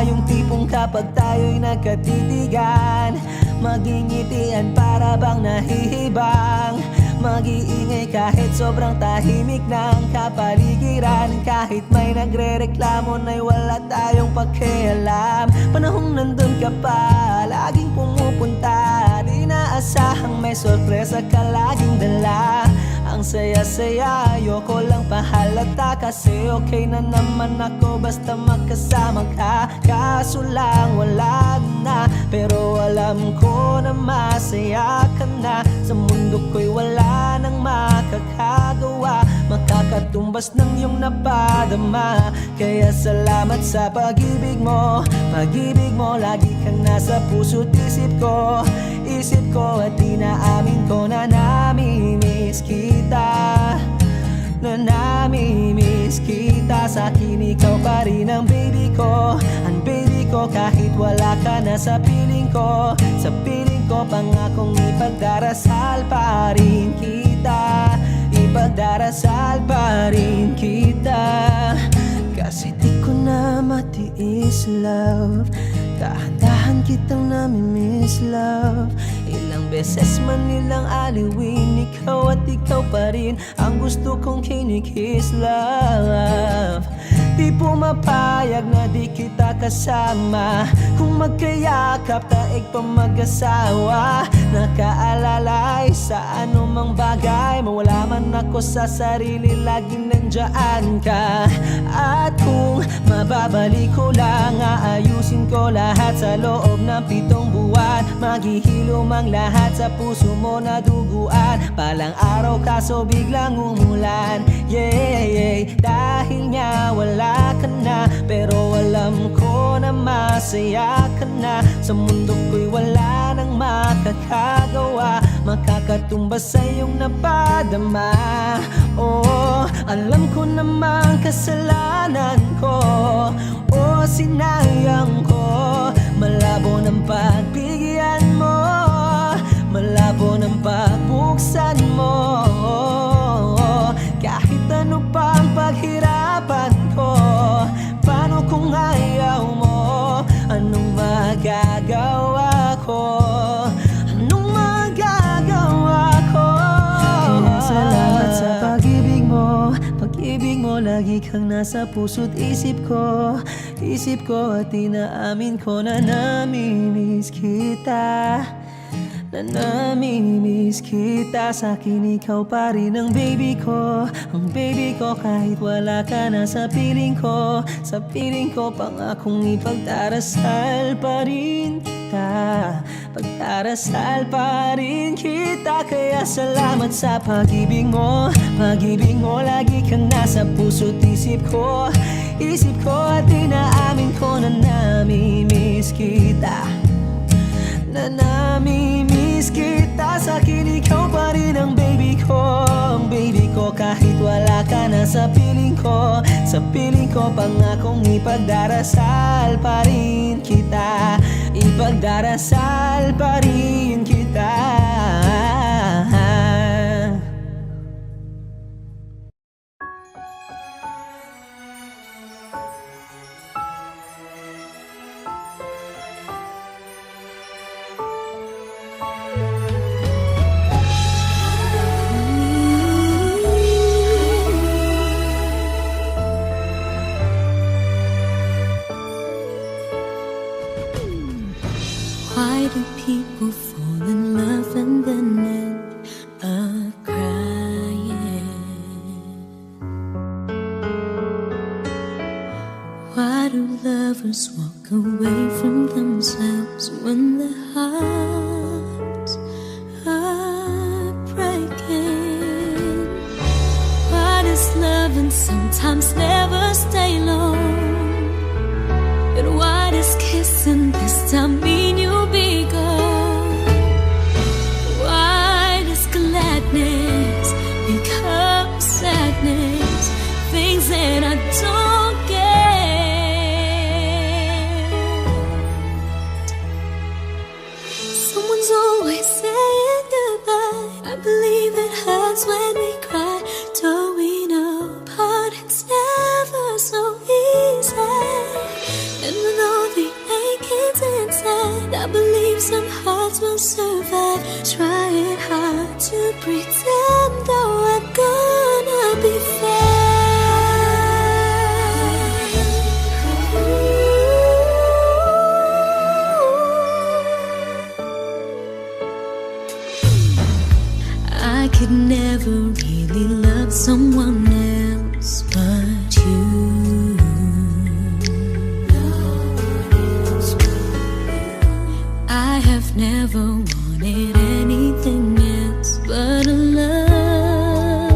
Yung tipong kapag tayo'y nagkatitigan, magingitian para bang nahihibang. Mag-iingay kahit sobrang tahimik ng kapaligiran. Kahit may nagre-reklamo na'y wala tayong pakialam. Panahong nandun ka pa, laging pumupunta. Di naasahang may sorpresa ka laging dala. Ang saya-saya, ayoko lang pahalata. Kasi okay na naman ako basta magkasama ka. Kaso lang wala na, pero alam ko na masaya ka na. Sa mundo ko'y wala nang makakagawa, makakatumbas ng iyong napadama. Kaya salamat sa pag-ibig mo. Pag-ibig mo, lagi kang nasa puso't isip ko. Isip ko at inaamin ko na nami-miss kita. Na nami-miss kita. Sa akin ikaw pa rin ang baby ko. Ang baby ko kahit wala ka na sa piling ko. Sa piling ko pangakong ipagdarasal pa rin kita. Ipagdarasal pa rin kita. Kasi di ko na matiis love. Dahan-dahan kitang nami-miss love. Ilang beses man nilang aliwin, ikaw at ikaw pa rin ang gusto kong kinikiss love. Di pumapayag na di kita kasama. Kung magkayakap taig pa mag-asawa. Nakaalalay sa anumang bagay. Mawala man ako sa sarili, laging nandiyan ka. At kung mababalik ko lang, aayusin ko lahat sa loob ng 7 buwan. Maghihilom ang lahat sa puso mo na duguan. Palang araw kaso biglang umulan. Yeah, dahil nga wala ka na, pero alam ko na masaya ka na. Sa mundo ko'y wala nang makakagawa, makakatumbas sa iyong napadama. Oh, alam ko namang kasalanan ko. Oh, sinayang ko. Malabo ng pagbigyan mo, malabo ng pagbuksan mo.
lagi kang nasa puso't isip ko. Isip ko at inaamin ko na namimiss kita. Na namimiss kita. Sa'kin ikaw pa rin ang baby ko. Ang baby ko kahit wala ka na sa piling ko. Sa piling ko pangakong ipagdarasal pa rin kita. Pagdarasal pa rin kita. Kaya salamat sa pag-ibig mo. Pag-ibig mo lagi kang nasa puso't isip ko. Isip ko at inaamin ko na namimiss kita. Na namimiss kita. Sa'kin ikaw pa rin ang baby ko. Ang baby ko kahit wala ka na sa piling ko. Sa piling ko pangakong ipagdarasal pa rin kita. Ipagdarasal pa rin kita.
Why do people fall in love and then end up crying? Why do lovers walk away from themselves when their hearts are breaking? Why does loving sometimes never stay long? And why does kissing this time mean you'll be gone? Why does gladness become sadness? Things that I don't get. Someone's always saying goodbye. I believe it hurts when we cry. Towing apart, it's never so easy. And with all the achings inside, I believe some hearts will survive. Trying hard to pretend that we're gonna be fine. I could never really love someone else but you. I have never wanted anything else but a love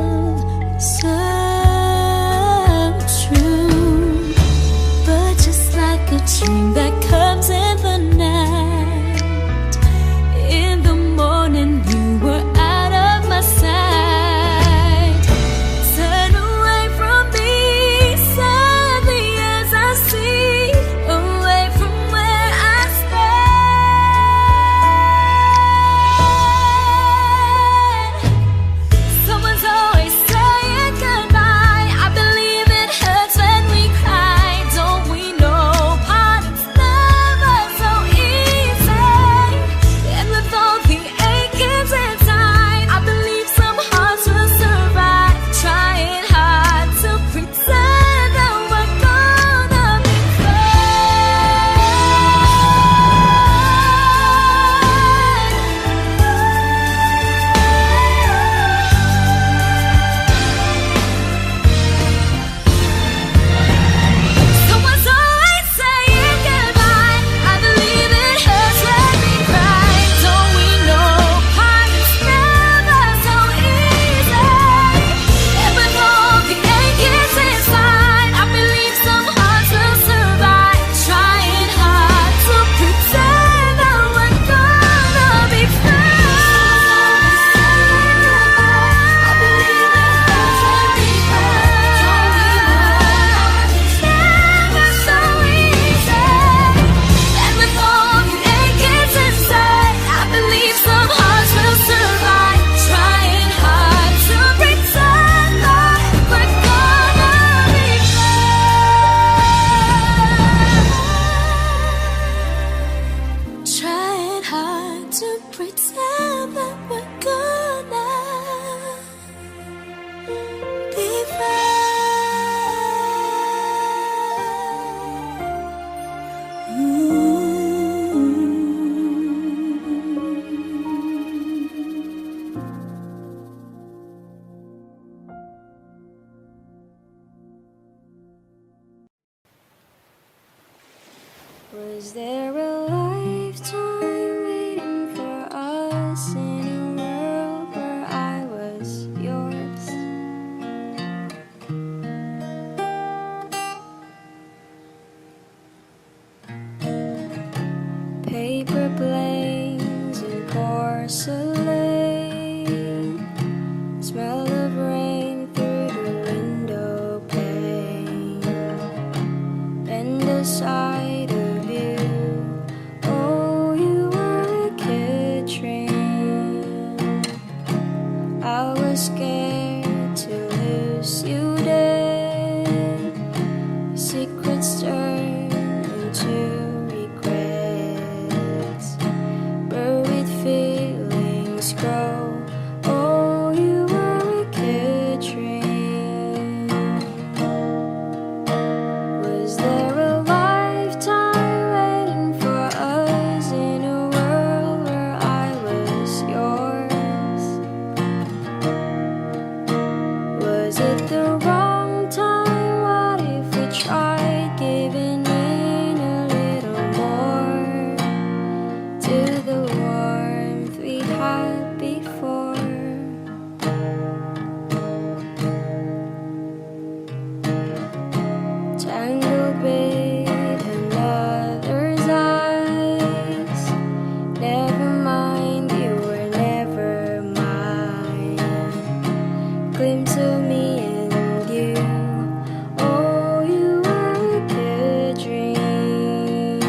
so true. But just like a dream that comes in the night, in the morning you were out of my sight. Turn away from me sadly as I see, away from where I stand. Was there a lifetime waiting for us in a world where I was yours? Paper planes and porcelain, smell of rain through the window pane, and the sight of you. Oh, you were a kid train. I was scared to lose you dead. Secrets turn into regrets. Buried feelings grow. Oh, you were a kid train. Was there a lifetime waiting for us in a world where I was yours? Was it the wrong time? What if we tried giving in a little more to the warmth we had before? Tangled with another's eyes. Never mind, you were never mine. Glimpse of me and you. Oh, you were a good dream.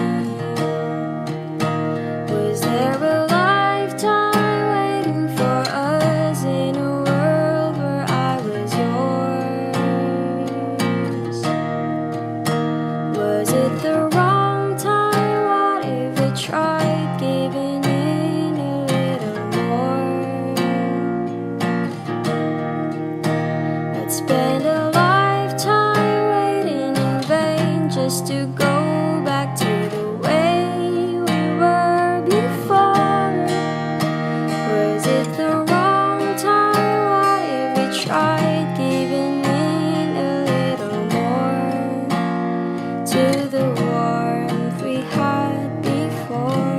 Was there a lifetime waiting for us in a world where I was yours? Was it the wrong time? What if we tried giving in a little more? I'd spend a lifetime waiting in vain just to go back to the way we were before. Was it the wrong time? What if we tried giving in a little more to the warmth we had before?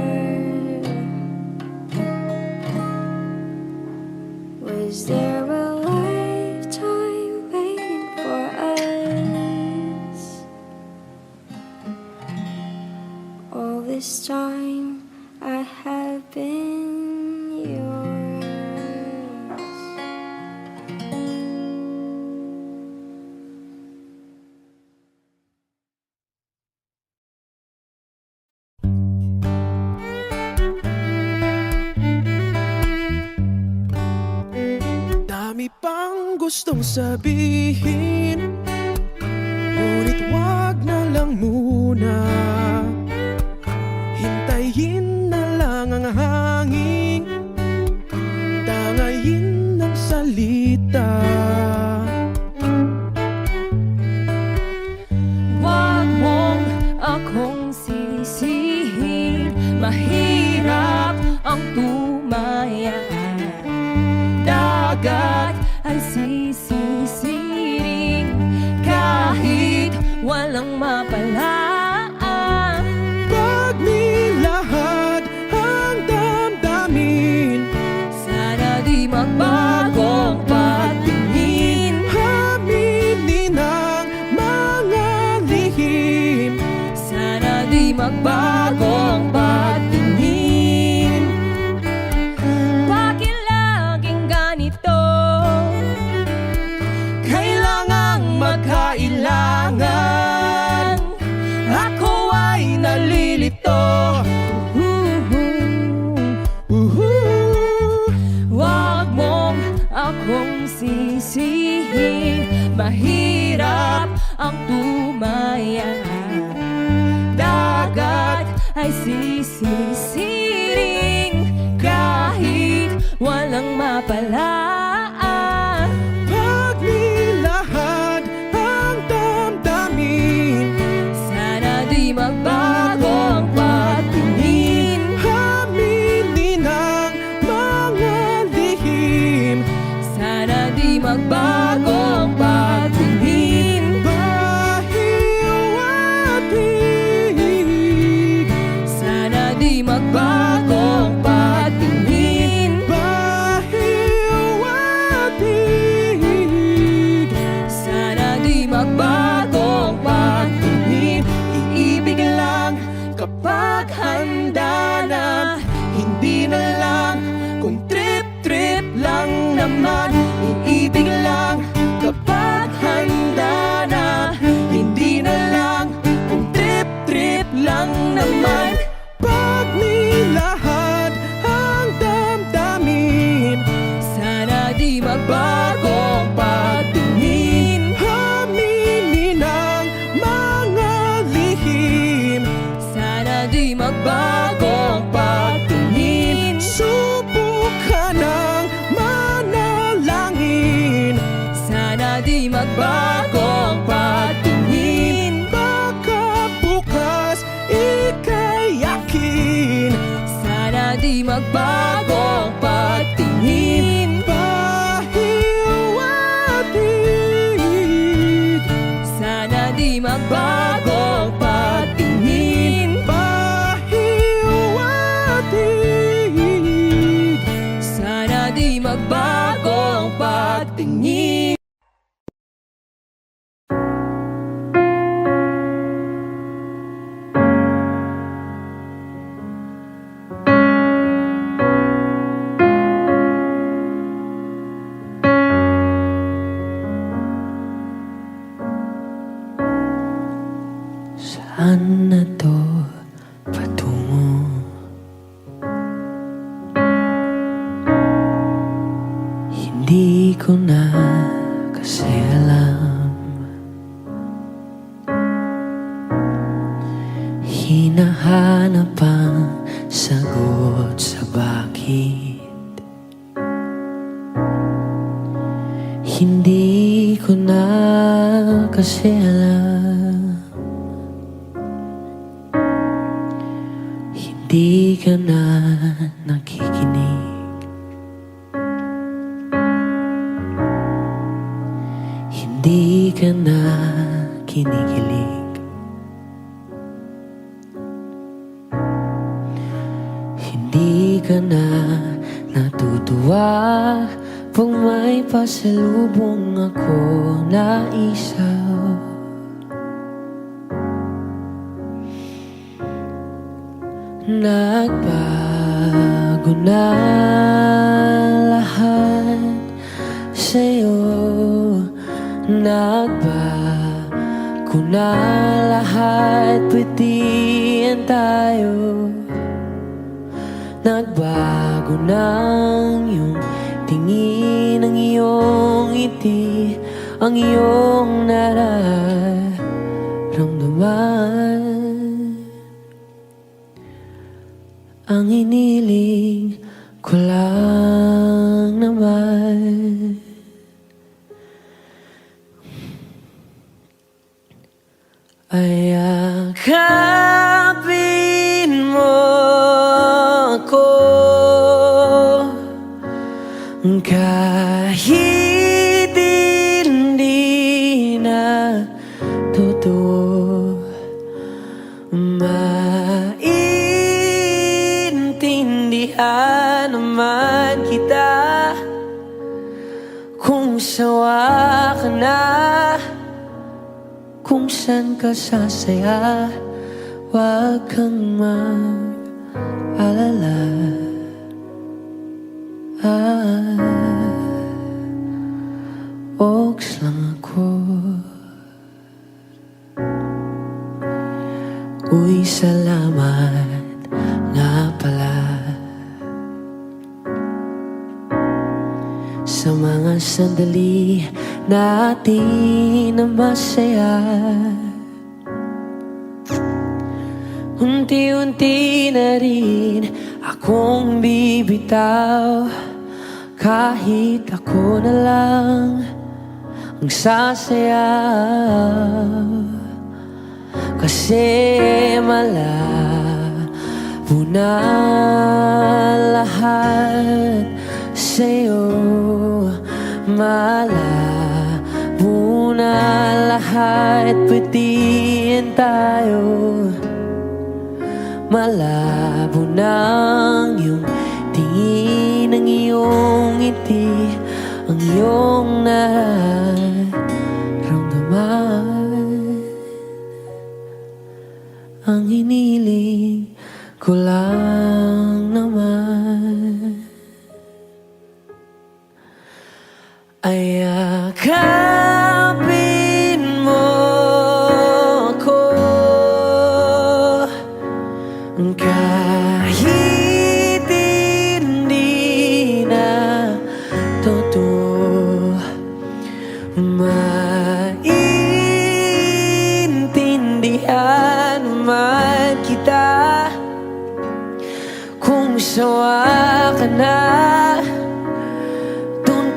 Was there a lifetime waiting for us? All this time I have been yours.
Dami pang gustong sabihin, ngunit wag na lang muna. Hintayin na lang ang hangin, tangayin ng salita.
Wag mong akong sisihin, mahirap ang tumaya. Dagat ay sisisiring kahit walang mapalaan.
Pag nilahad ang damdamin,
Sana di magbagong patingin.
aminin ang mga lihim.
Sana di magbagong patingin. Bakit laging ganito?
Kailangang magkailangan. Ako ay nalilito.
Wag mong akong sisihin, mahirap ang tumaya. Dagat ay sisisiring kahit walang mapalaan.
Pag nilahad ang damdamin,
Sana di magbagong patingin.
aminin ang mga lihim.
Sana di magbagong patingin.
Bahiw at hig,
magbagong patingin. Aminin ang mga lihim,
Sana di magbagong patingin.
subukan ng manalangin.
Sana di magbagong patingin.
Baka bukas ika'y yakin.
Sana di magbagong patingin.
Pahiwatig,
Sana di magbagong patingin.
pahiwatig.
Sana di magbagong patingin.
Saan na to patungo? Hindi ko na kasi alam. Hinahanap ang sagot sa bakit. Hindi ko na kasi alam. Hindi ka na nakikinig. Hindi ka na kinikilig. Hindi ka na natutuwa pag may pasalubong ako na isaw. Nagbago na lahat sa'yo. Nagbago na lahat, pwedihan tayo. Nagbago na ang iyong tingin, ang iyong ngiti, ang iyong nararamdaman. Ang iniling ko lang naman ay yakapin mo ako kahit hindi na totoo. Maintindihan naman kita kung sawa ka na, kung saan ka sasaya. Huwag kang mag-alala. Oaks lang ako. Uy, salamat nga pala sa mga sandali natin na masaya. Unti-unti na rin akong bibitaw, kahit ako na lang ang sasayaw. Kasi malabo na lahat sa'yo. Malabo na lahat, pwedihan tayo. Malabo na ang iyong tingin, ang iyong ngiti, ang iyong nararamdaman. Ang hiniling ko lang naman ay yakapin mo ako kahit hindi na totoo.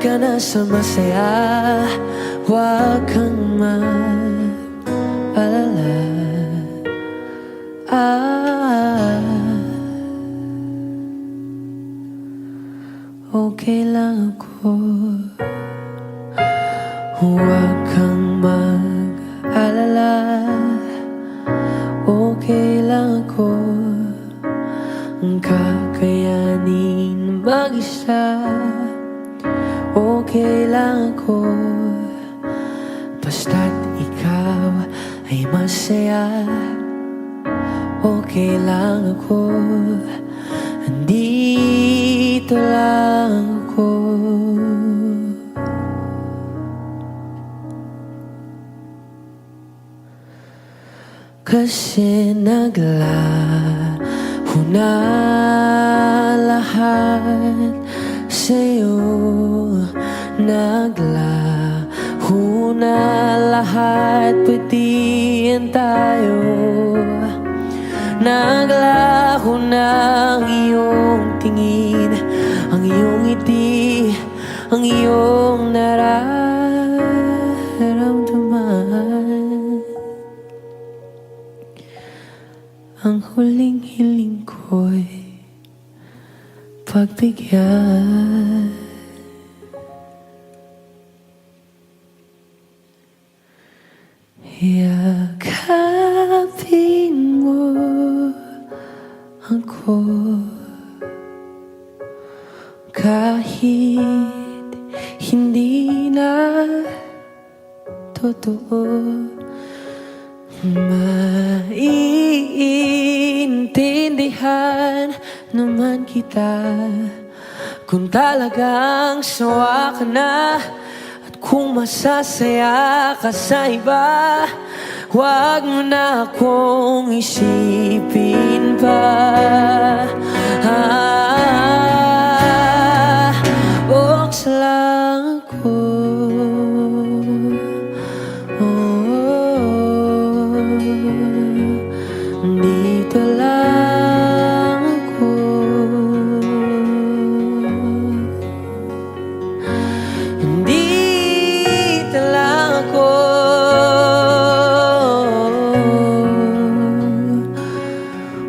ka na sa masaya, huwag kang mag-alala. Okay lang ako, huwag kang mag-alala. Okay lang ako, kakayanin mag-isa. Okay lang ako, basta't ikaw ay masaya. Okay lang ako, andito lang ako. Kasi naglaho na lahat sa'yo, naglaho na lahat, pati yan tayo. Naglaho na ang iyong tingin, ang iyong ngiti, ang iyong nararamdaman. Ang huling hiling ko'y pagbigyan. Yakapin mo ako kahit hindi na totoo. Maiintindihan naman kita kung talagang sawa ka na. Kung masasaya ka sa iba, huwag mo na akong isipin pa. Oks lang ako, dito lang ako.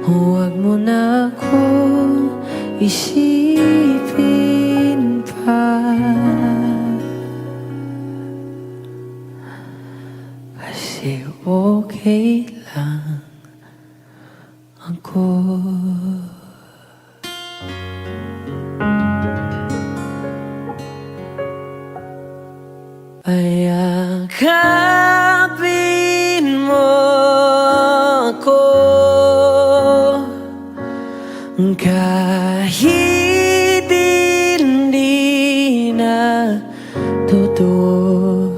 Huwag mo na akong isipin pa, kasi okay lang ako. Ayakapin mo ako kahit hindi na totoo.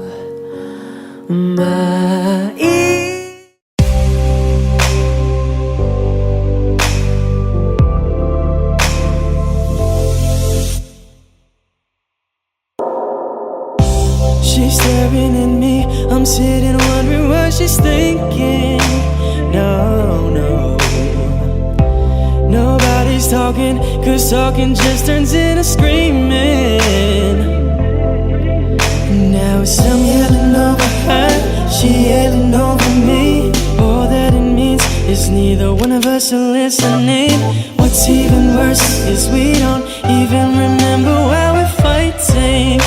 She's staring at me, I'm sitting wondering what she's thinking. No, no, nobody's talking, cause talking just turns into screaming. Now it's I'm yelling over her, she yelling over me. All that it means is neither one of us are listening. What's even worse is we don't even remember why we're fighting.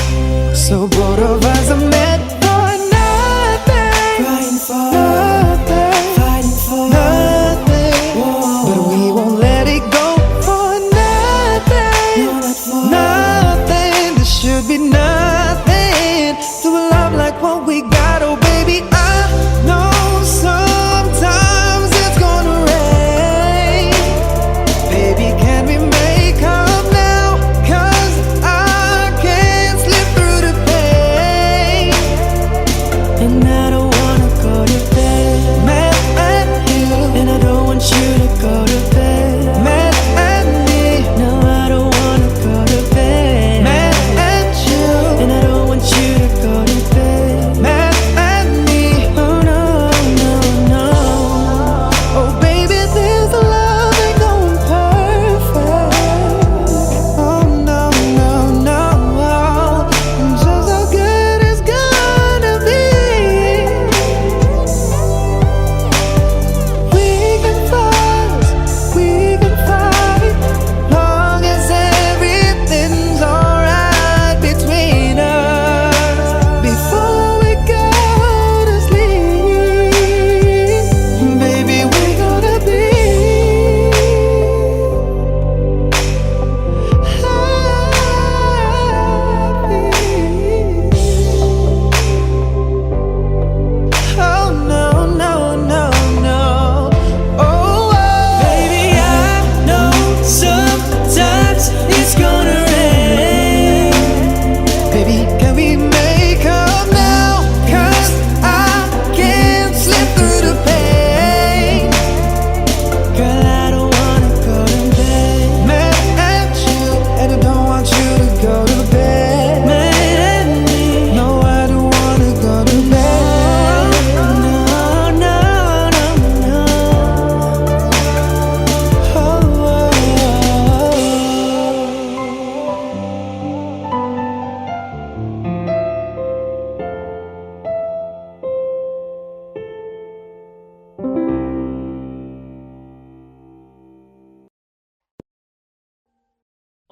So both of us are meant for nothing, fighting for nothing, fighting for nothing. Whoa. But we won't let it go for nothing, no, not for nothing. There should be nothing to a love like what we got. Oh baby, I know sometimes it's gonna rain. Baby, can we make up now? 'Cause I can't slip through the pain.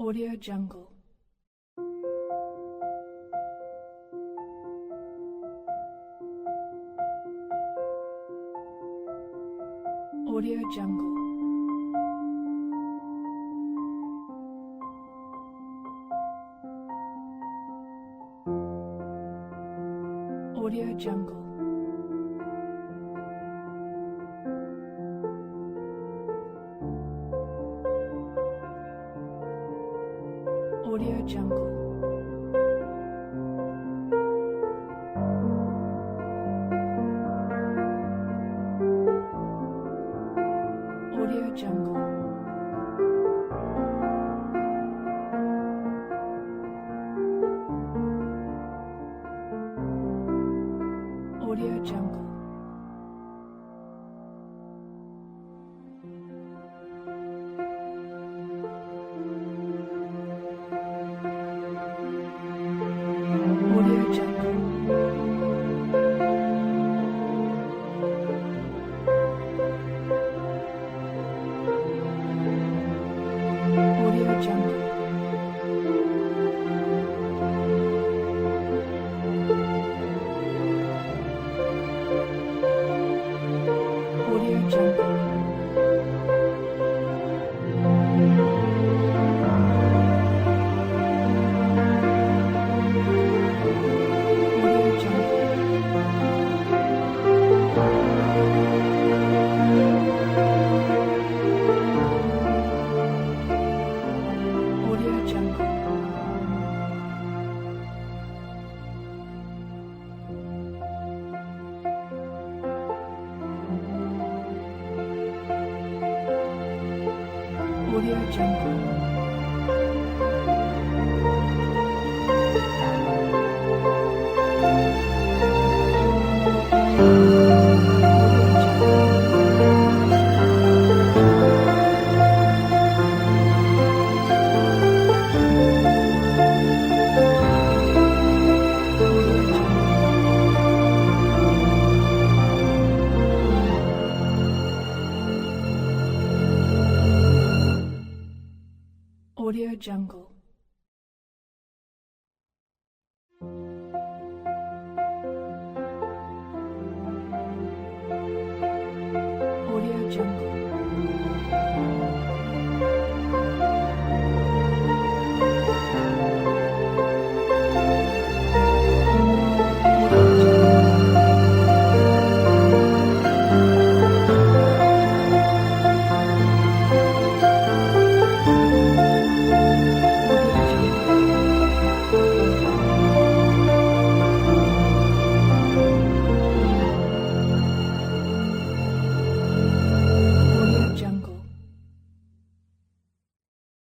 Audio Jungle. Audio Jungle. Audio Jungle. Audio Jungle. Audio Jungle. Audio Jungle. Audio Jungle. Audio Jungle. Audio Jungle. Audio Jungle. Audio Jungle. Audio Jungle. Audio Jungle.